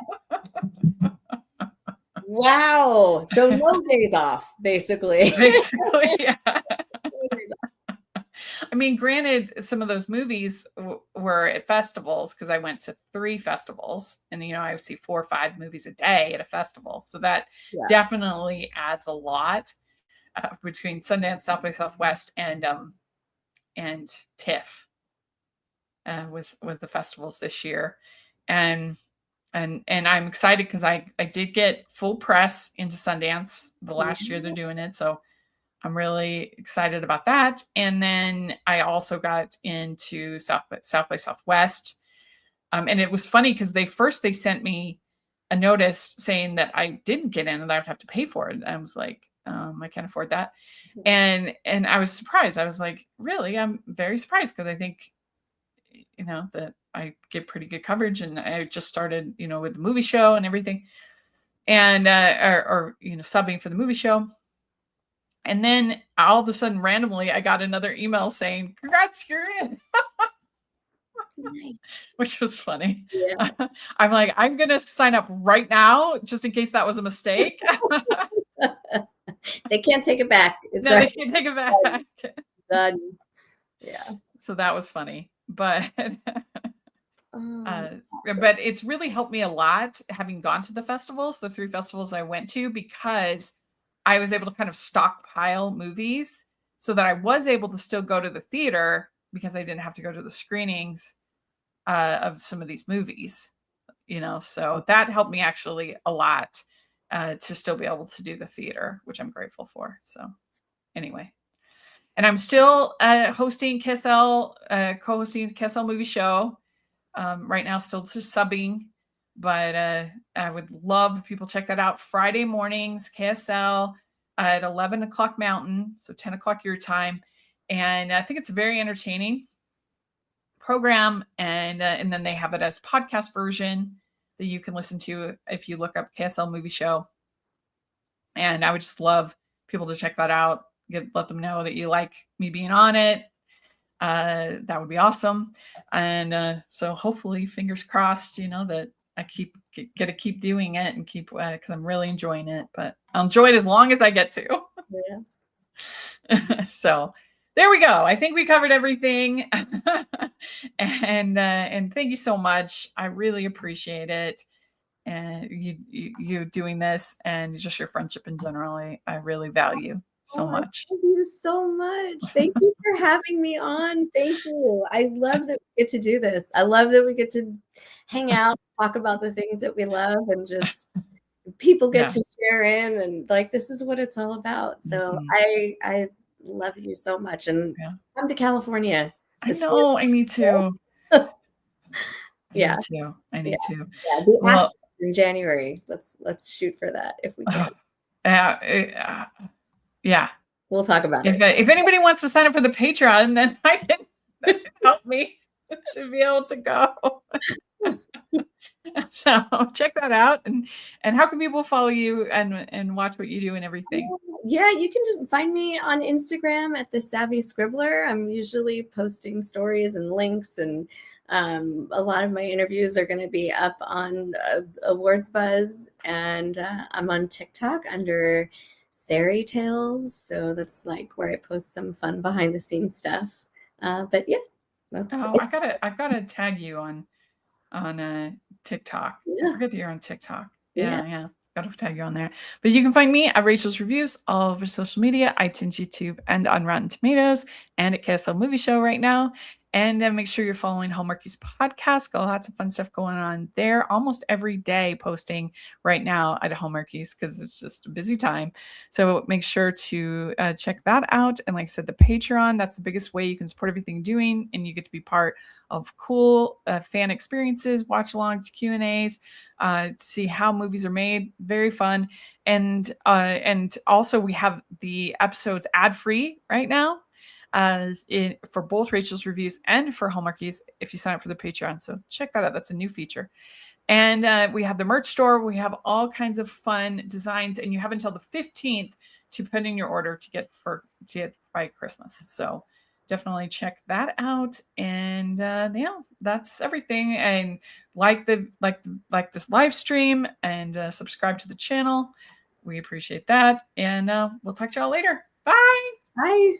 Wow. So no days off, basically. Basically, yeah. I mean, granted, some of those movies were at festivals because I went to 3 festivals, and I would see 4 or 5 movies a day at a festival. So that definitely adds a lot between Sundance, South by Southwest, and TIFF was the festivals this year, and I'm excited because I did get full press into Sundance the last year they're doing it, so I'm really excited about that. And then I also got into South by Southwest. And it was funny because they sent me a notice saying that I didn't get in and I would have to pay for it. And I was like, I can't afford that. And I was surprised. I was like, really? I'm very surprised because I think, that I get pretty good coverage, and I just started, with the movie show and everything, and or subbing for the movie show. And then all of a sudden, randomly, I got another email saying, "Congrats, you're in." Nice. Which was funny. Yeah. I'm like, I'm going to sign up right now just in case that was a mistake. They can't take it back. No, they can't take it back. Done. Yeah. So that was funny. But awesome. but it's really helped me a lot having gone to the festivals, the 3 festivals I went to, because I was able to kind of stockpile movies so that I was able to still go to the theater because I didn't have to go to the screenings of some of these movies, so that helped me actually a lot to still be able to do the theater, which I'm grateful for. So anyway, and I'm still hosting KSL, co-hosting KSL movie show right now, still just subbing, but I would love if people check that out. Friday mornings, KSL at 11 o'clock Mountain, so 10 o'clock your time. And I think it's a very entertaining program. And then they have it as podcast version that you can listen to if you look up KSL movie show. And I would just love people to check that out. Let them know that you like me being on it. That would be awesome. And so hopefully, fingers crossed, that I get to keep doing it and keep, because I'm really enjoying it, but I'll enjoy it as long as I get to. Yes. So there we go. I think we covered everything. And thank you so much. I really appreciate it. And you doing this and just your friendship in general, I really value so much. Thank you so much. Thank you for having me on. Thank you. I love that we get to do this. I love that we get to hang out, talk about the things that we love, and just people get to share in, and this is what it's all about. So I love you so much, and come to California. I know. I need to. I need to. Yeah, the Astros in January. Let's shoot for that if we can. Yeah. We'll talk about it. If anybody wants to sign up for the Patreon, then that can help me to be able to go. So check that out. And how can people follow you and watch what you do and everything? Yeah, you can just find me on Instagram at The Savvy Scribbler. I'm usually posting stories and links, and a lot of my interviews are going to be up on Awards Buzz, and I'm on TikTok under Sari Tales. So that's where I post some fun behind the scenes stuff. But yeah, I've gotta tag you on TikTok. I forget that you're on TikTok. Yeah. Gotta tag you on there. But you can find me at Rachel's Reviews all over social media, iTunes, YouTube, and on Rotten Tomatoes, and at KSL Movie Show right now. And make sure you're following Hallmarkies podcast. Got lots of fun stuff going on there. Almost every day posting right now at Hallmarkies because it's just a busy time. So make sure to check that out. And like I said, the Patreon, that's the biggest way you can support everything doing. And you get to be part of cool fan experiences, watch along to Q&As, see how movies are made. Very fun. And also we have the episodes ad free right now for both Rachel's reviews and for Hallmarkies if you sign up for the Patreon. So check that out. That's a new feature. And we have the merch store. We have all kinds of fun designs, and you have until the 15th to put in your order to get by Christmas. So definitely check that out. And yeah, that's everything. And like this live stream and subscribe to the channel. We appreciate that. And we'll talk to y'all later. Bye. Bye.